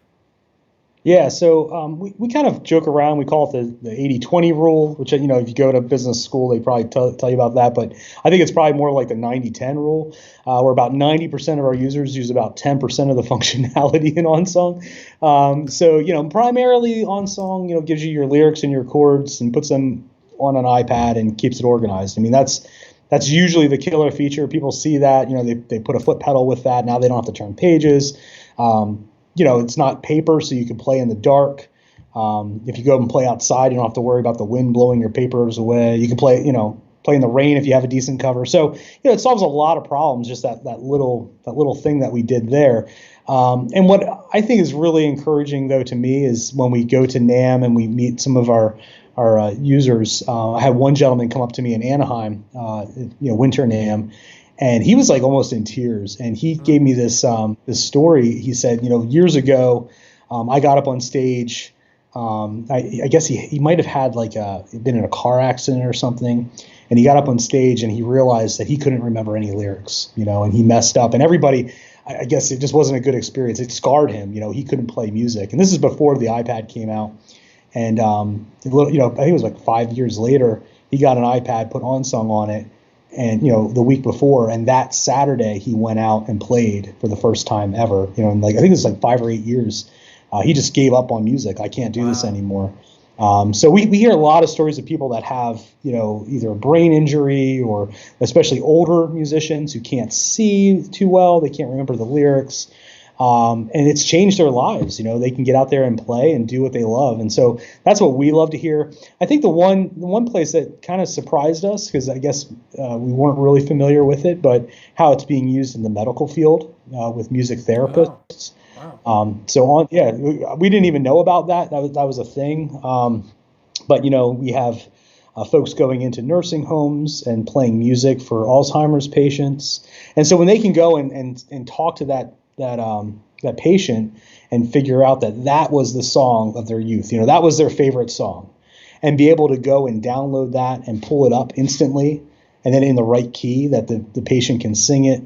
Yeah, so we kind of joke around. We call it the 80-20 rule, which, if you go to business school, they probably tell you about that. But I think it's probably more like the 90-10 rule, where about 90% of our users use about 10% of the functionality in OnSong. So, primarily OnSong, gives you your lyrics and your chords and puts them on an iPad and keeps it organized. I mean, that's usually the killer feature. People see that, they put a foot pedal with that. Now they don't have to turn pages. It's not paper, so you can play in the dark. If you go and play outside, you don't have to worry about the wind blowing your papers away. You can play in the rain if you have a decent cover. So, it solves a lot of problems, just that little thing that we did there. And what I think is really encouraging, though, to me is when we go to NAMM and we meet some of our users. I had one gentleman come up to me in Anaheim, winter NAMM, and he was like almost in tears. And he gave me this story. He said, years ago, I got up on stage. I guess he might have had been in a car accident or something. And he got up on stage and he realized that he couldn't remember any lyrics, and he messed up. And everybody, I guess it just wasn't a good experience. It scarred him. He couldn't play music. And this is before the iPad came out. And, I think it was like 5 years later, he got an iPad, put OnSong on it. And, the week before, and that Saturday, he went out and played for the first time ever, and I think it was like 5 or 8 years. He just gave up on music. I can't do this anymore. So we hear a lot of stories of people that have, either a brain injury, or especially older musicians who can't see too well. They can't remember the lyrics. And it's changed their lives. They can get out there and play and do what they love. And so that's what we love to hear. I think the one place that kind of surprised us, because I guess we weren't really familiar with it, but how it's being used in the medical field with music therapists. Wow. We didn't even know about that. That was a thing. But we have folks going into nursing homes and playing music for Alzheimer's patients. And so when they can go and talk to that patient and figure out that was the song of their youth, that was their favorite song, and be able to go and download that and pull it up instantly, and then in the right key that the patient can sing it,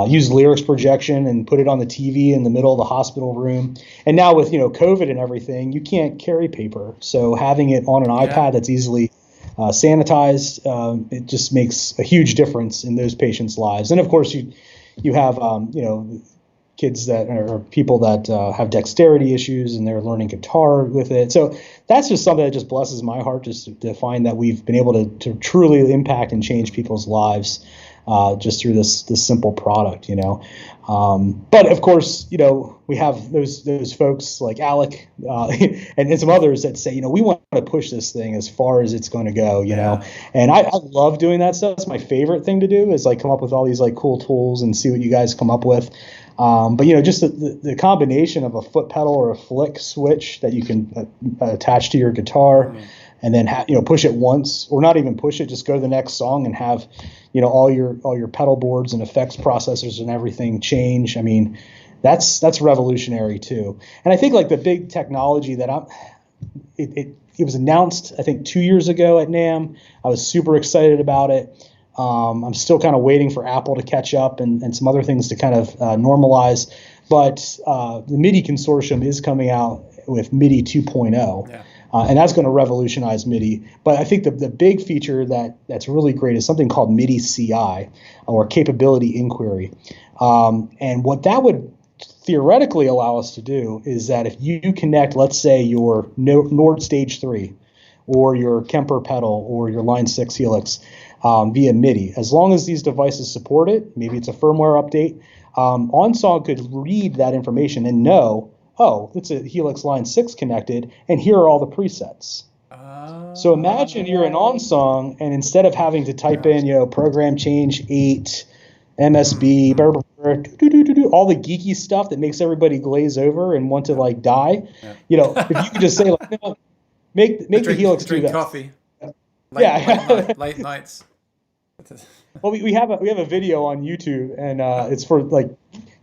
use lyrics projection and put it on the TV in the middle of the hospital room. And now with, COVID and everything, you can't carry paper. So having it on an iPad that's easily sanitized, it just makes a huge difference in those patients' lives. And of course you have, kids that are people that have dexterity issues and they're learning guitar with it. So that's just something that just blesses my heart, just to find that we've been able to truly impact and change people's lives just through this simple product, But of course, we have those folks like Alec and some others that say, we want to push this thing as far as it's going to go, And I love doing that stuff. It's my favorite thing to do, is come up with all these cool tools and see what you guys come up with. But just the combination of a foot pedal or a flick switch that you can attach to your guitar, and then push it once, or not even push it, just go to the next song and have all your pedal boards and effects processors and everything change. I mean, That's revolutionary too. And I think like the big technology that it was announced, I think 2 years ago at NAMM. I was super excited about it. I'm still kind of waiting for Apple to catch up and some other things to kind of normalize. But the MIDI consortium is coming out with MIDI 2.0. Yeah. And that's going to revolutionize MIDI. But I think the big feature that's really great is something called MIDI CI, or Capability Inquiry. And what that would theoretically allow us to do is that if you connect, let's say, your Nord Stage 3 or your Kemper pedal or your Line 6 Helix via MIDI, as long as these devices support it, maybe it's a firmware update, OnSong could read that information and know, oh, it's a Helix Line 6 connected, and here are all the presets. So imagine you're in OnSong, and instead of having to type in, program change 8, MSB, all the geeky stuff that makes everybody glaze over and want to like die, if you could just say like, no, make the Helix drink do that. Coffee. Yeah. Late nights. Well, we have a video on YouTube, and it's for like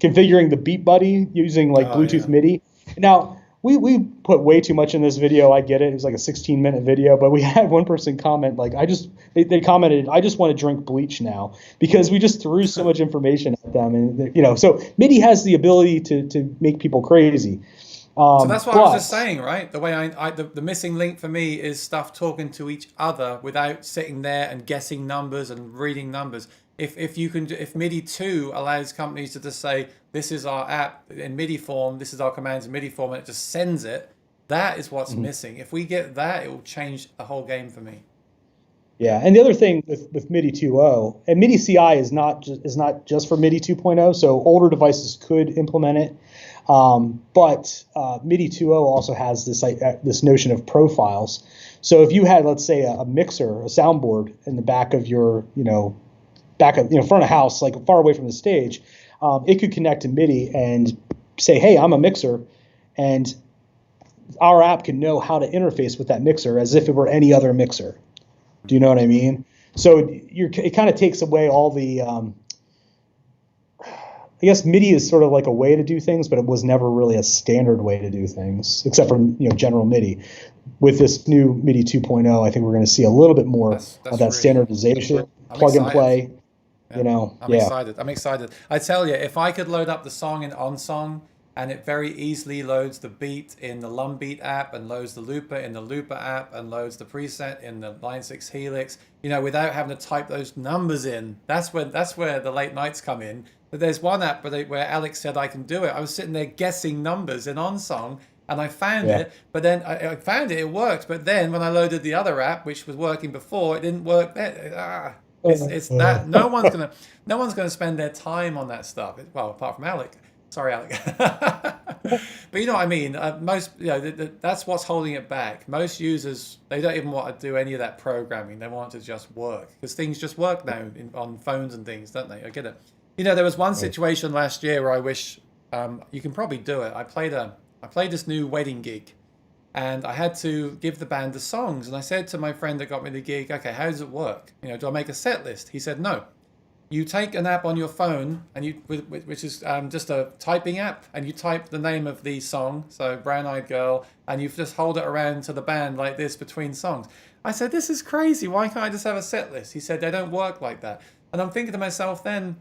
configuring the Beat Buddy using like Bluetooth MIDI. Now we put way too much in this video. I get it. It was like a 16-minute video, but we had one person comment like, they commented, I just want to drink bleach now, because we just threw so much information at them, and so MIDI has the ability to make people crazy. So that's what I was just saying, right? The way the missing link for me is stuff talking to each other without sitting there and guessing numbers and reading numbers. If MIDI 2 allows companies to just say, this is our app in MIDI form, this is our commands in MIDI form, and it just sends it, that is what's missing. If we get that, it will change the whole game for me. Yeah, and the other thing with MIDI 2.0, and MIDI CI is not just for MIDI 2.0, so older devices could implement it. But MIDI 2.0 also has this notion of profiles. So if you had, let's say, a mixer, a soundboard in the back of your, front of house, like far away from the stage, it could connect to MIDI and say, hey, I'm a mixer, and our app can know how to interface with that mixer as if it were any other mixer. Do you know what I mean? So it kind of takes away all the, I guess MIDI is sort of like a way to do things, but it was never really a standard way to do things, except for general MIDI. With this new MIDI 2.0, I think we're going to see a little bit more of that really standardization, plug and play. I'm excited. I tell you, if I could load up the song in OnSong, and it very easily loads the beat in the Lumbeat app, and loads the looper in the Looper app, and loads the preset in the Line 6 Helix, without having to type those numbers in. That's where the late nights come in. But there's one app where Alex said I can do it. I was sitting there guessing numbers in OnSong, and I found it. But then I found it worked. But then when I loaded the other app, which was working before, it didn't work. It's that no one's gonna spend their time on that stuff. Well, apart from Alec. Sorry, Alec. But you know what I mean. Most, that's what's holding it back. Most users, they don't even want to do any of that programming. They want it to just work, because things just work now on phones and things, don't they? I get it. There was one situation last year where I wish you can probably do it. I played this new wedding gig, and I had to give the band the songs. And I said to my friend that got me the gig, okay, how does it work? Do I make a set list? He said, no. You take an app on your phone, and which is just a typing app, and you type the name of the song, so Brown Eyed Girl, and you just hold it around to the band like this between songs. I said, this is crazy. Why can't I just have a set list? He said, they don't work like that. And I'm thinking to myself then,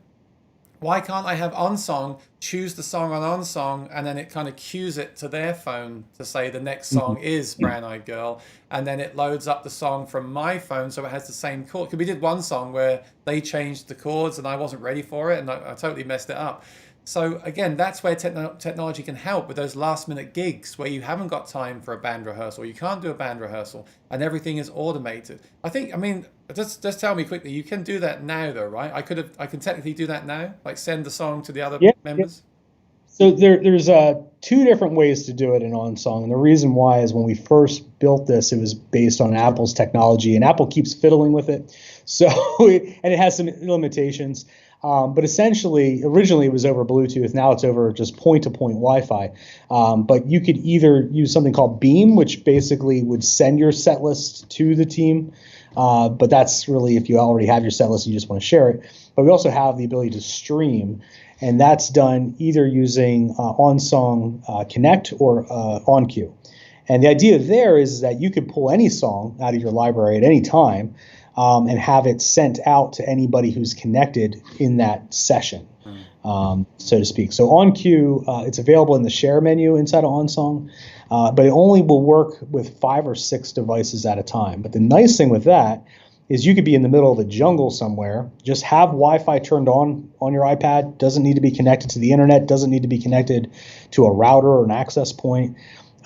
why can't I have OnSong choose the song on OnSong, and then it kind of cues it to their phone to say the next song is Brown Eyed Girl, and then it loads up the song from my phone so it has the same chord. Because we did one song where they changed the chords and I wasn't ready for it, and I totally messed it up. So again, that's where technology can help with those last minute gigs where you haven't got time for a band rehearsal, you can't do a band rehearsal, and everything is automated. Just tell me quickly, you can do that now though, right? I can technically do that now, like send the song to the other members? So there's two different ways to do it in OnSong, and the reason why is when we first built this, it was based on Apple's technology, and Apple keeps fiddling with it. So and it has some limitations. But essentially, originally it was over Bluetooth. Now it's over just point-to-point Wi-Fi. But you could either use something called Beam, which basically would send your set list to the team. But that's really if you already have your set list, you just want to share it. But we also have the ability to stream. and that's done either using OnSong Connect or OnQ. And the idea there is that you could pull any song out of your library at any time and have it sent out to anybody who's connected in that session, so to speak. So OnQ, it's available in the share menu inside of OnSong, but it only will work with 5 or 6 devices at a time. But the nice thing with that is you could be in the middle of the jungle somewhere, just have Wi-Fi turned on your iPad, doesn't need to be connected to the internet, doesn't need to be connected to a router or an access point,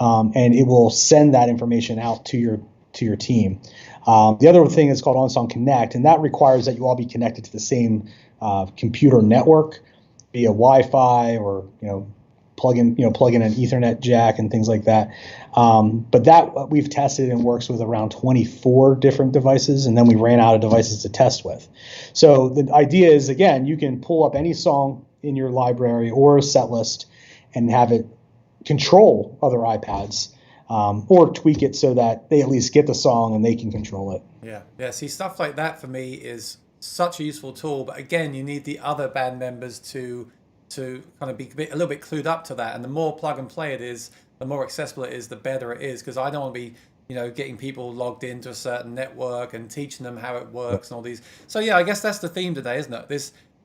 and it will send that information out to your team. The other thing is called OnSong Connect, and that requires that you all be connected to the same computer network via Wi-Fi or plug in an Ethernet jack and things like that. But that we've tested and works with around 24 different devices, and then we ran out of devices to test with. So the idea is, again, you can pull up any song in your library or a set list and have it control other iPads, or tweak it so that they at least get the song and they can control it. Yeah. See, stuff like that for me is such a useful tool, but again, you need the other band members to kind of be a little bit clued up to that. And the more plug and play it is, the more accessible it is, the better it is. Because I don't want to be, getting people logged into a certain network and teaching them how it works and all these. So yeah, I guess that's the theme today, isn't it?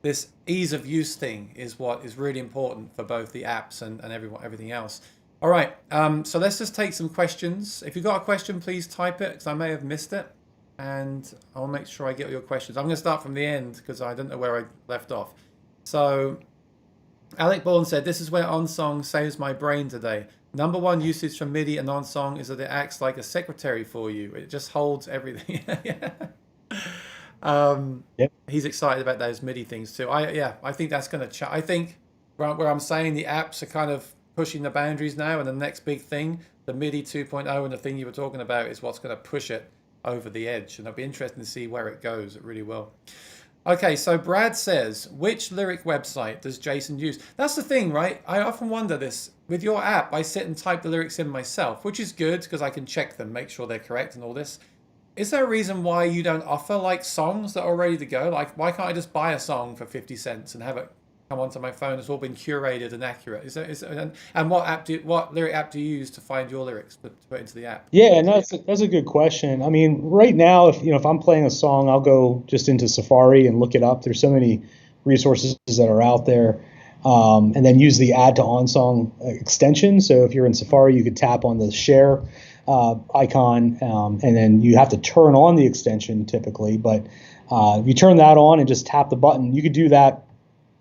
This ease of use thing is what is really important for both the apps and everything else. All right, so let's just take some questions. If you've got a question, please type it, because I may have missed it. And I'll make sure I get your questions. I'm going to start from the end, because I don't know where I left off. So Alec Bourne said, this is where OnSong saves my brain today. Number one usage from MIDI and OnSong is that it acts like a secretary for you. It just holds everything. Yep. He's excited about those MIDI things too. I think that's going to I think where I'm saying the apps are kind of pushing the boundaries now, and the next big thing, the MIDI 2.0 and the thing you were talking about, is what's going to push it over the edge. And it'll be interesting to see where it goes. It really will. Okay, so Brad says, which lyric website does Jason use? That's the thing, right? I often wonder this. With your app, I sit and type the lyrics in myself, which is good because I can check them, make sure they're correct and all this. Is there a reason why you don't offer like songs that are ready to go? Like, why can't I just buy a song for 50 cents and have it come onto my phone? It's all been curated and accurate. And what lyric app do you use to find your lyrics to put into the app? Yeah, no, that's a good question. I mean, right now, if I'm playing a song, I'll go just into Safari and look it up. There's so many resources that are out there, and then use the Add to OnSong extension. So if you're in Safari, you could tap on the share icon, and then you have to turn on the extension typically. But if you turn that on and just tap the button, you could do that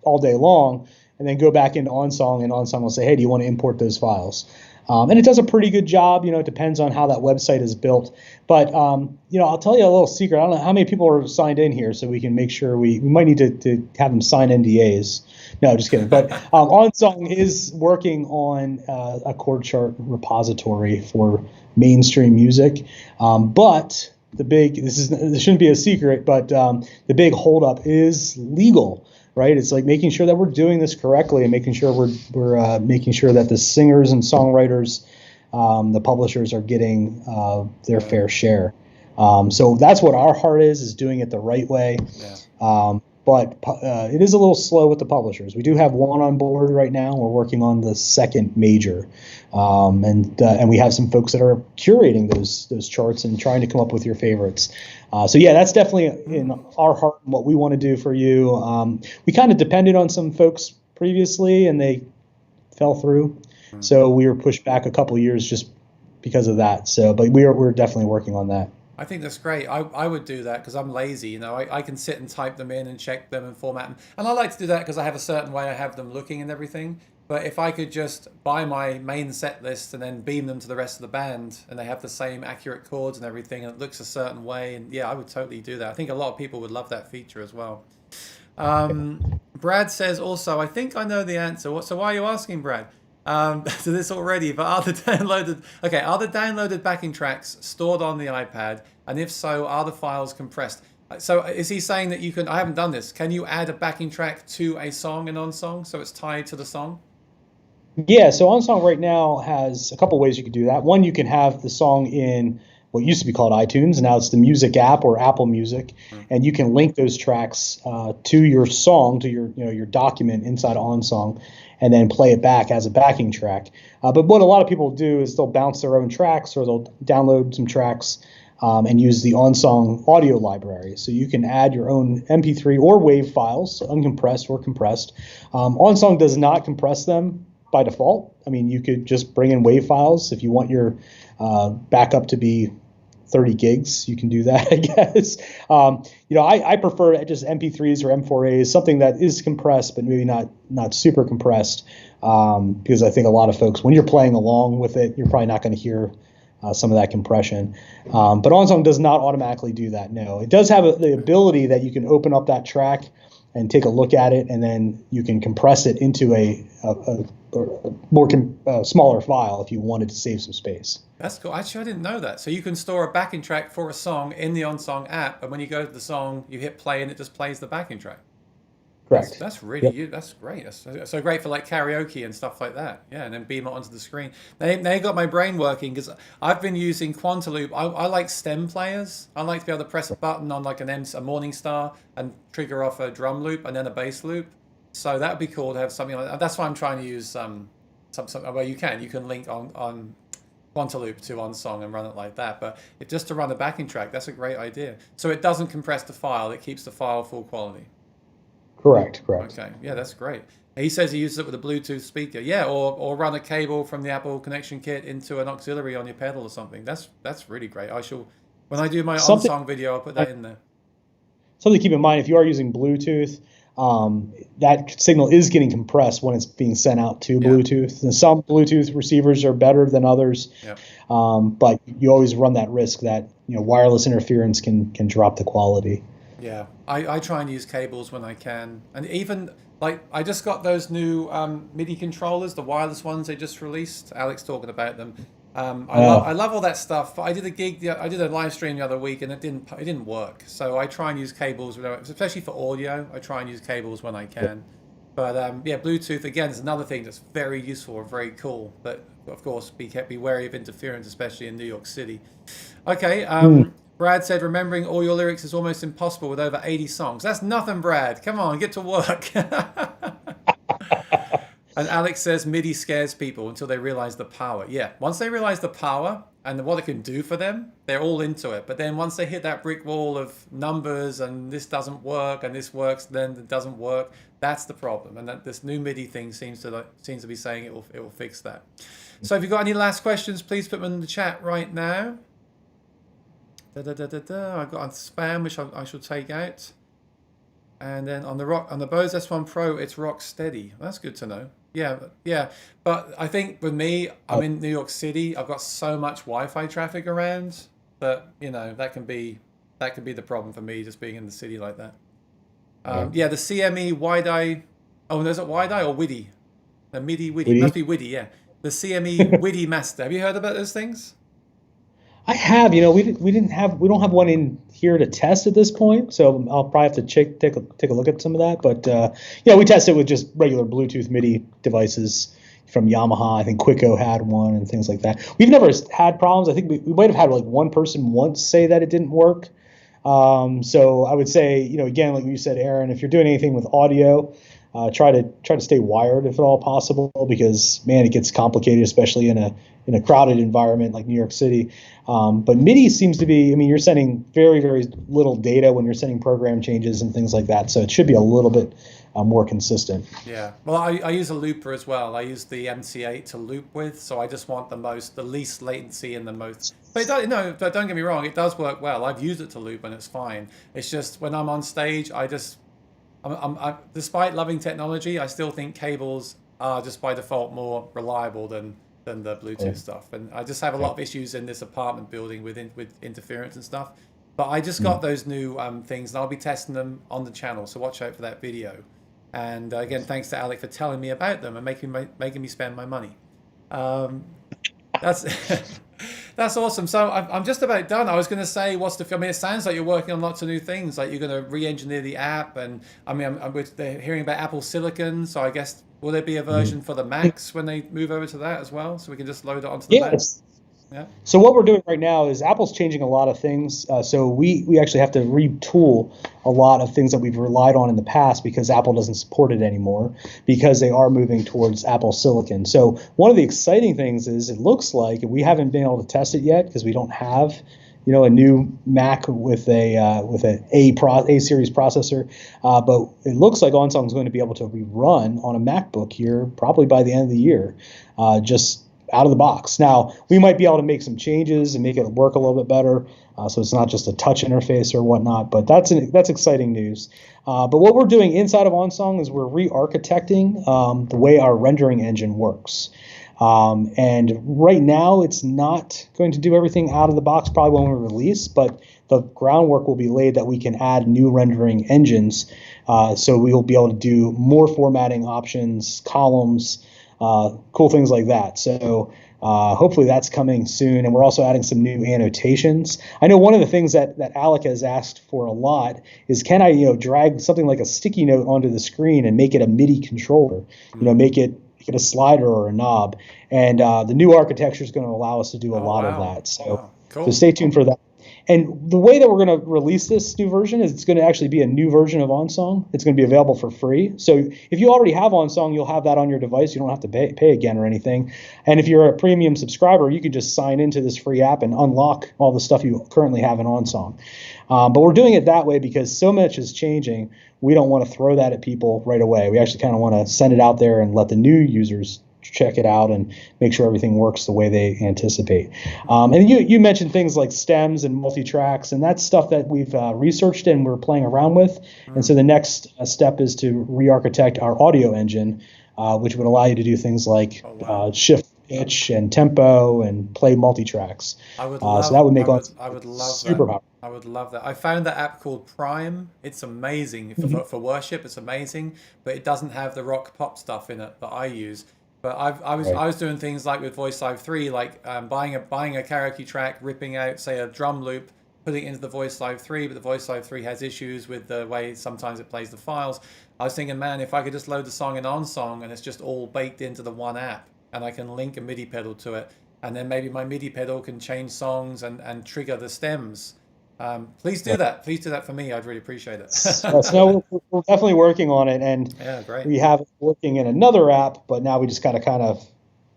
all day long, and then go back into OnSong, and OnSong will say, hey, do you want to import those files? And it does a pretty good job. It depends on how that website is built. But, I'll tell you a little secret. I don't know how many people are signed in here, so we can make sure we might need to have them sign NDAs. No, just kidding. But OnSong is working on a chord chart repository for mainstream music. But this shouldn't be a secret, but the big holdup is legal. Right, it's like making sure that we're doing this correctly and making sure we're making sure that the singers and songwriters, the publishers, are getting their fair share. So that's what our heart is doing it the right way. Yeah. But it is a little slow with the publishers. We do have one on board right now. We're working on the second major, and we have some folks that are curating those charts and trying to come up with your favorites. So yeah, that's definitely in our heart and what we want to do for you. We kind of depended on some folks previously, and they fell through. So we were pushed back a couple of years just because of that. So, but we're definitely working on that. I think that's great. I would do that because I'm lazy. I can sit and type them in and check them and format them. And I like to do that because I have a certain way I have them looking and everything. But if I could just buy my main set list and then beam them to the rest of the band, and they have the same accurate chords and everything, and it looks a certain way, and yeah, I would totally do that. I think a lot of people would love that feature as well. Brad says also, I think I know the answer. So why are you asking, Brad? To this already, but are the downloaded backing tracks stored on the iPad? And if so, are the files compressed? So is he saying that you can, I haven't done this, can you add a backing track to a song in OnSong so it's tied to the song? Yeah, so OnSong right now has a couple ways you can do that. One, you can have the song in what used to be called iTunes, and now it's the Music app or Apple Music, Mm. and you can link those tracks to your song, to your document inside of OnSong, and then play it back as a backing track. But what a lot of people do is they'll bounce their own tracks, or they'll download some tracks and use the OnSong audio library. So you can add your own MP3 or WAV files, uncompressed or compressed. OnSong does not compress them by default. I mean, you could just bring in WAV files if you want your backup to be 30 gigs. You can do that, I guess. I prefer just MP3s or M4As, something that is compressed, but maybe not super compressed, because I think a lot of folks, when you're playing along with it, you're probably not going to hear some of that compression. But OnSong does not automatically do that. No, it does have the ability that you can open up that track and take a look at it, and then you can compress it into a more smaller file if you wanted to save some space. That's cool. Actually, I didn't know that. So you can store a backing track for a song in the OnSong app, and when you go to the song, you hit play, and it just plays the backing track. Correct. That's really Yep. you. That's great. That's so great for like karaoke and stuff like that. Yeah, and then beam it onto the screen. They got my brain working because I've been using Quantaloop. I like stem players. I like to be able to press a button on like a Morning Star and trigger off a drum loop and then a bass loop. So that would be cool to have something like that. That's why I'm trying to use some well, you can link on Quantaloop to OnSong and run it like that. But just to run a backing track, that's a great idea. So it doesn't compress the file. It keeps the file full quality. Correct. Okay, yeah, that's great. He says he uses it with a Bluetooth speaker. Yeah, or run a cable from the Apple connection kit into an auxiliary on your pedal or something. That's really great. When I do my Something OnSong video, I'll put that in there. something to keep in mind, if you are using Bluetooth, that signal is getting compressed when it's being sent out to Yeah. Bluetooth. And some Bluetooth receivers are better than others, Yeah. but you always run that risk that wireless interference can drop the quality. Yeah, I try and use cables when I can, and even like I just got those new MIDI controllers, the wireless ones they just released. Alex talking about them. I love all that stuff. But I did I did a live stream the other week, and it didn't work. So I try and use cables, especially for audio. I try and use cables when I can. But yeah, Bluetooth again is another thing that's very useful and very cool. But of course, be wary of interference, especially in New York City. Okay. Brad said, remembering all your lyrics is almost impossible with over 80 songs. That's nothing, Brad. Come on, get to work. And Alex says, MIDI scares people until they realize the power. Yeah, once they realize the power and what it can do for them, they're all into it. But then once they hit that brick wall of numbers and this doesn't work and this works, then it doesn't work, that's the problem. And that this new MIDI thing seems to be saying it will fix that. So if you've got any last questions, please put them in the chat right now. I've got on spam, which I should take out. And then on the Bose S1 Pro, it's rock steady. That's good to know. Yeah. But I think with me, I'm in New York City. I've got so much Wi-Fi traffic around that that can be the problem for me, just being in the city like that. Yeah, the CME wide-eye. Oh, is it wide-eye or WIDI? The MIDI WIDI. Must be WIDI. Yeah, the CME WIDI Master. Have you heard about those things? I have. We don't have one in here to test at this point, so I'll probably have to take a look at some of that. But we tested with just regular Bluetooth MIDI devices from Yamaha. I think Quicko had one and things like that. We've never had problems. I think we might have had like one person once say that it didn't work. So I would say, again, like you said, Aaron, if you're doing anything with audio, try to stay wired if at all possible, because man, it gets complicated, especially in a crowded environment like New York City. But MIDI seems to be, you're sending very, very little data when you're sending program changes and things like that. So it should be a little bit more consistent. Yeah. Well, I use a looper as well. I use the MC8 to loop with, so I just want the least latency and the most. But but don't get me wrong, it does work well. I've used it to loop and it's fine. It's just when I'm on stage, despite loving technology, I still think cables are just by default more reliable than the Bluetooth stuff. And I just have a lot of issues in this apartment building with interference and stuff. But I just got those new things, and I'll be testing them on the channel. So watch out for that video. And again, thanks to Alec for telling me about them and making me spend my money. That's that's awesome. So I'm just about done. I was going to say, it sounds like you're working on lots of new things. Like you're going to re-engineer the app, and I'm hearing about Apple Silicon. So I guess will there be a version for the Macs when they move over to that as well, so we can just load it onto the Mac? Yeah. So what we're doing right now is Apple's changing a lot of things. So we actually have to retool a lot of things that we've relied on in the past because Apple doesn't support it anymore because they are moving towards Apple Silicon. So one of the exciting things is it looks like we haven't been able to test it yet because we don't have a new Mac with a series processor, but it looks like OnSong is going to be able to be run on a MacBook here probably by the end of the year, just out of the box. Now we might be able to make some changes and make it work a little bit better, so it's not just a touch interface or whatnot. But that's exciting news. But what we're doing inside of OnSong is we're re-architecting the way our rendering engine works. And right now, it's not going to do everything out of the box, probably when we release, but the groundwork will be laid that we can add new rendering engines. So we will be able to do more formatting options, columns, cool things like that. So hopefully that's coming soon. And we're also adding some new annotations. I know one of the things that Alec has asked for a lot is, can I, drag something like a sticky note onto the screen and make it a MIDI controller, make it a slider or a knob. And the new architecture is going to allow us to do a Oh, lot of wow. that. So, Wow. so Cool. stay tuned for that. And the way that we're going to release this new version is it's going to actually be a new version of OnSong. It's going to be available for free. So if you already have OnSong, you'll have that on your device. You don't have to pay again or anything. And if you're a premium subscriber, you can just sign into this free app and unlock all the stuff you currently have in OnSong. But we're doing it that way because so much is changing. We don't want to throw that at people right away. We actually kind of want to send it out there and let the new users check it out and make sure everything works the way they anticipate. And you mentioned things like stems and multi-tracks, and that's stuff that we've researched and we're playing around with. And so the next step is to re-architect our audio engine, which would allow you to do things like shift pitch and tempo and play multi-tracks. So that would make I would love super that. powerful. I would love that. I found that app called Prime. It's amazing for worship. It's amazing, but it doesn't have the rock pop stuff in it that I use. But I Right. was doing things like with Voice Live 3, like buying a karaoke track, ripping out say a drum loop, putting it into the Voice Live 3, but the Voice Live 3 has issues with the way sometimes it plays the files. I was thinking, man, if I could just load the song in OnSong and it's just all baked into the one app, and I can link a MIDI pedal to it, and then maybe my MIDI pedal can change songs and trigger the stems. Please do Right. that. Please do that for me. I'd really appreciate it. Yes, no, we're definitely working on it, and Yeah, great. we have it working in another app, but now we just got to kind of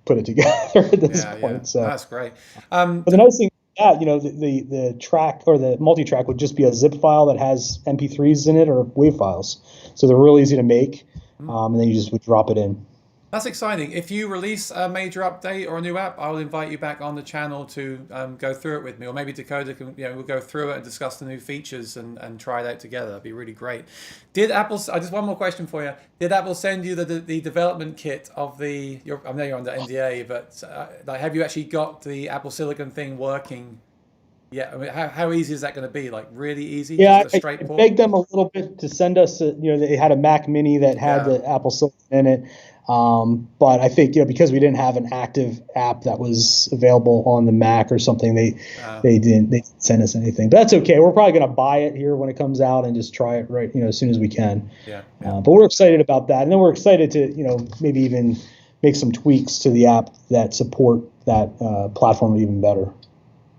put it together at this Yeah, yeah, point. So, that's great. but the nice thing is that, the track or the multi-track would just be a zip file that has MP3s in it or WAV files. So they're real easy to make, and then you just would drop it in. That's exciting. If you release a major update or a new app, I'll invite you back on the channel to go through it with me, or maybe Dakota can, we'll go through it and discuss the new features and try it out together. That'd be really great. Did Apple? I just one more question for you. Did Apple send you the development kit of the? I know you're under NDA, but like, have you actually got the Apple Silicon thing working? Yeah. I mean, how easy is that going to be? Like really easy? Just Yeah, a I straight port? begged them a little bit to send us, they had a Mac Mini that had Yeah. the Apple Silicon in it. But I think, because we didn't have an active app that was available on the Mac or something, Uh, they didn't send us anything. But that's okay. We're probably going to buy it here when it comes out and just try it right, as soon as we can. yeah. Yeah. But we're excited about that. And then we're excited to, maybe even make some tweaks to the app that support that platform even better.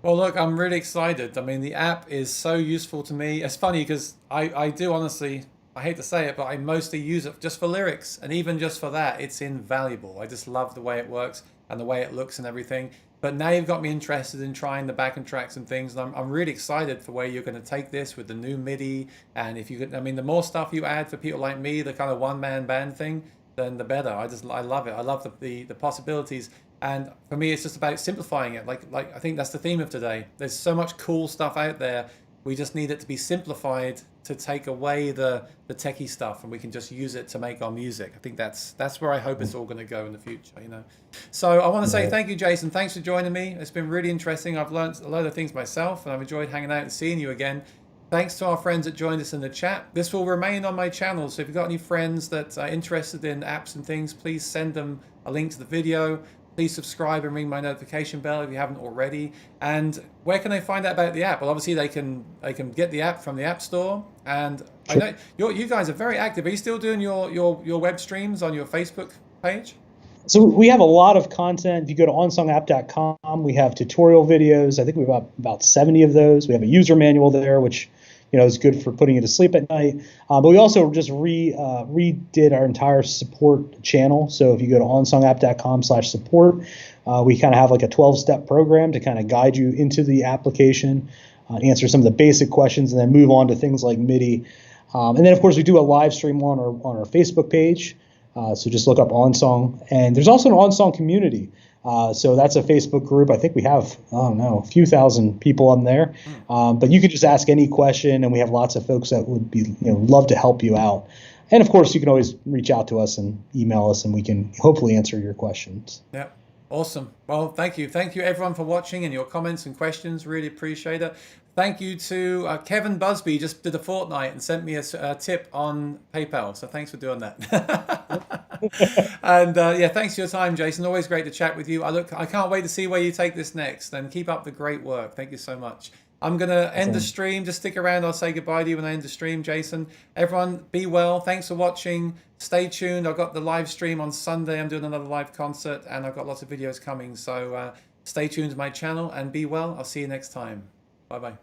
Well, look, I'm really excited. I mean, the app is so useful to me. It's funny because I do honestly, I hate to say it, but I mostly use it just for lyrics. And even just for that, it's invaluable. I just love the way it works and the way it looks and everything. But now you've got me interested in trying the backing tracks and things. And I'm really excited for where you're going to take this with the new MIDI. And if you could, I mean, the more stuff you add for people like me, the kind of one man band thing, then the better. I love it. I love the possibilities. And for me, it's just about simplifying it. Like I think that's the theme of today. There's so much cool stuff out there. We just need it to be simplified to take away the techie stuff, and we can just use it to make our music. I think that's where I hope it's all going to go in the future. So I want to say thank you, Jason. Thanks for joining me. It's been really interesting. I've learned a load of things myself, and I've enjoyed hanging out and seeing you again. Thanks to our friends that joined us in the chat. This will remain on my channel, so if you've got any friends that are interested in apps and things, please send them a link to the video. Please subscribe and ring my notification bell if you haven't already. And where can they find out about the app? Well, obviously they can get the app from the App Store. And I know you guys are very active. Are you still doing your web streams on your Facebook page? So we have a lot of content. If you go to onsongapp.com, we have tutorial videos. I think we have about 70 of those. We have a user manual there, which is good for putting you to sleep at night. But we also just redid our entire support channel. So if you go to onsongapp.com/support, we kind of have like a 12-step program to kind of guide you into the application, answer some of the basic questions, and then move on to things like MIDI. And then, of course, we do a live stream on our Facebook page. So just look up OnSong. And there's also an OnSong community. So that's a Facebook group. I think we have, a few thousand people on there. But you can just ask any question, and we have lots of folks that would be, love to help you out. And of course, you can always reach out to us and email us, and we can hopefully answer your questions. Yeah. Awesome. Well, thank you. Thank you, everyone, for watching and your comments and questions. Really appreciate it. Thank you to Kevin Busby, just did a fortnight and sent me a tip on PayPal. So thanks for doing that. And yeah, thanks for your time, Jason. Always great to chat with you. I can't wait to see where you take this next, and keep up the great work. Thank you so much. I'm going to end the stream. Just stick around. I'll say goodbye to you when I end the stream, Jason. Everyone, be well. Thanks for watching. Stay tuned. I've got the live stream on Sunday. I'm doing another live concert, and I've got lots of videos coming. So stay tuned to my channel and be well. I'll see you next time. Bye-bye.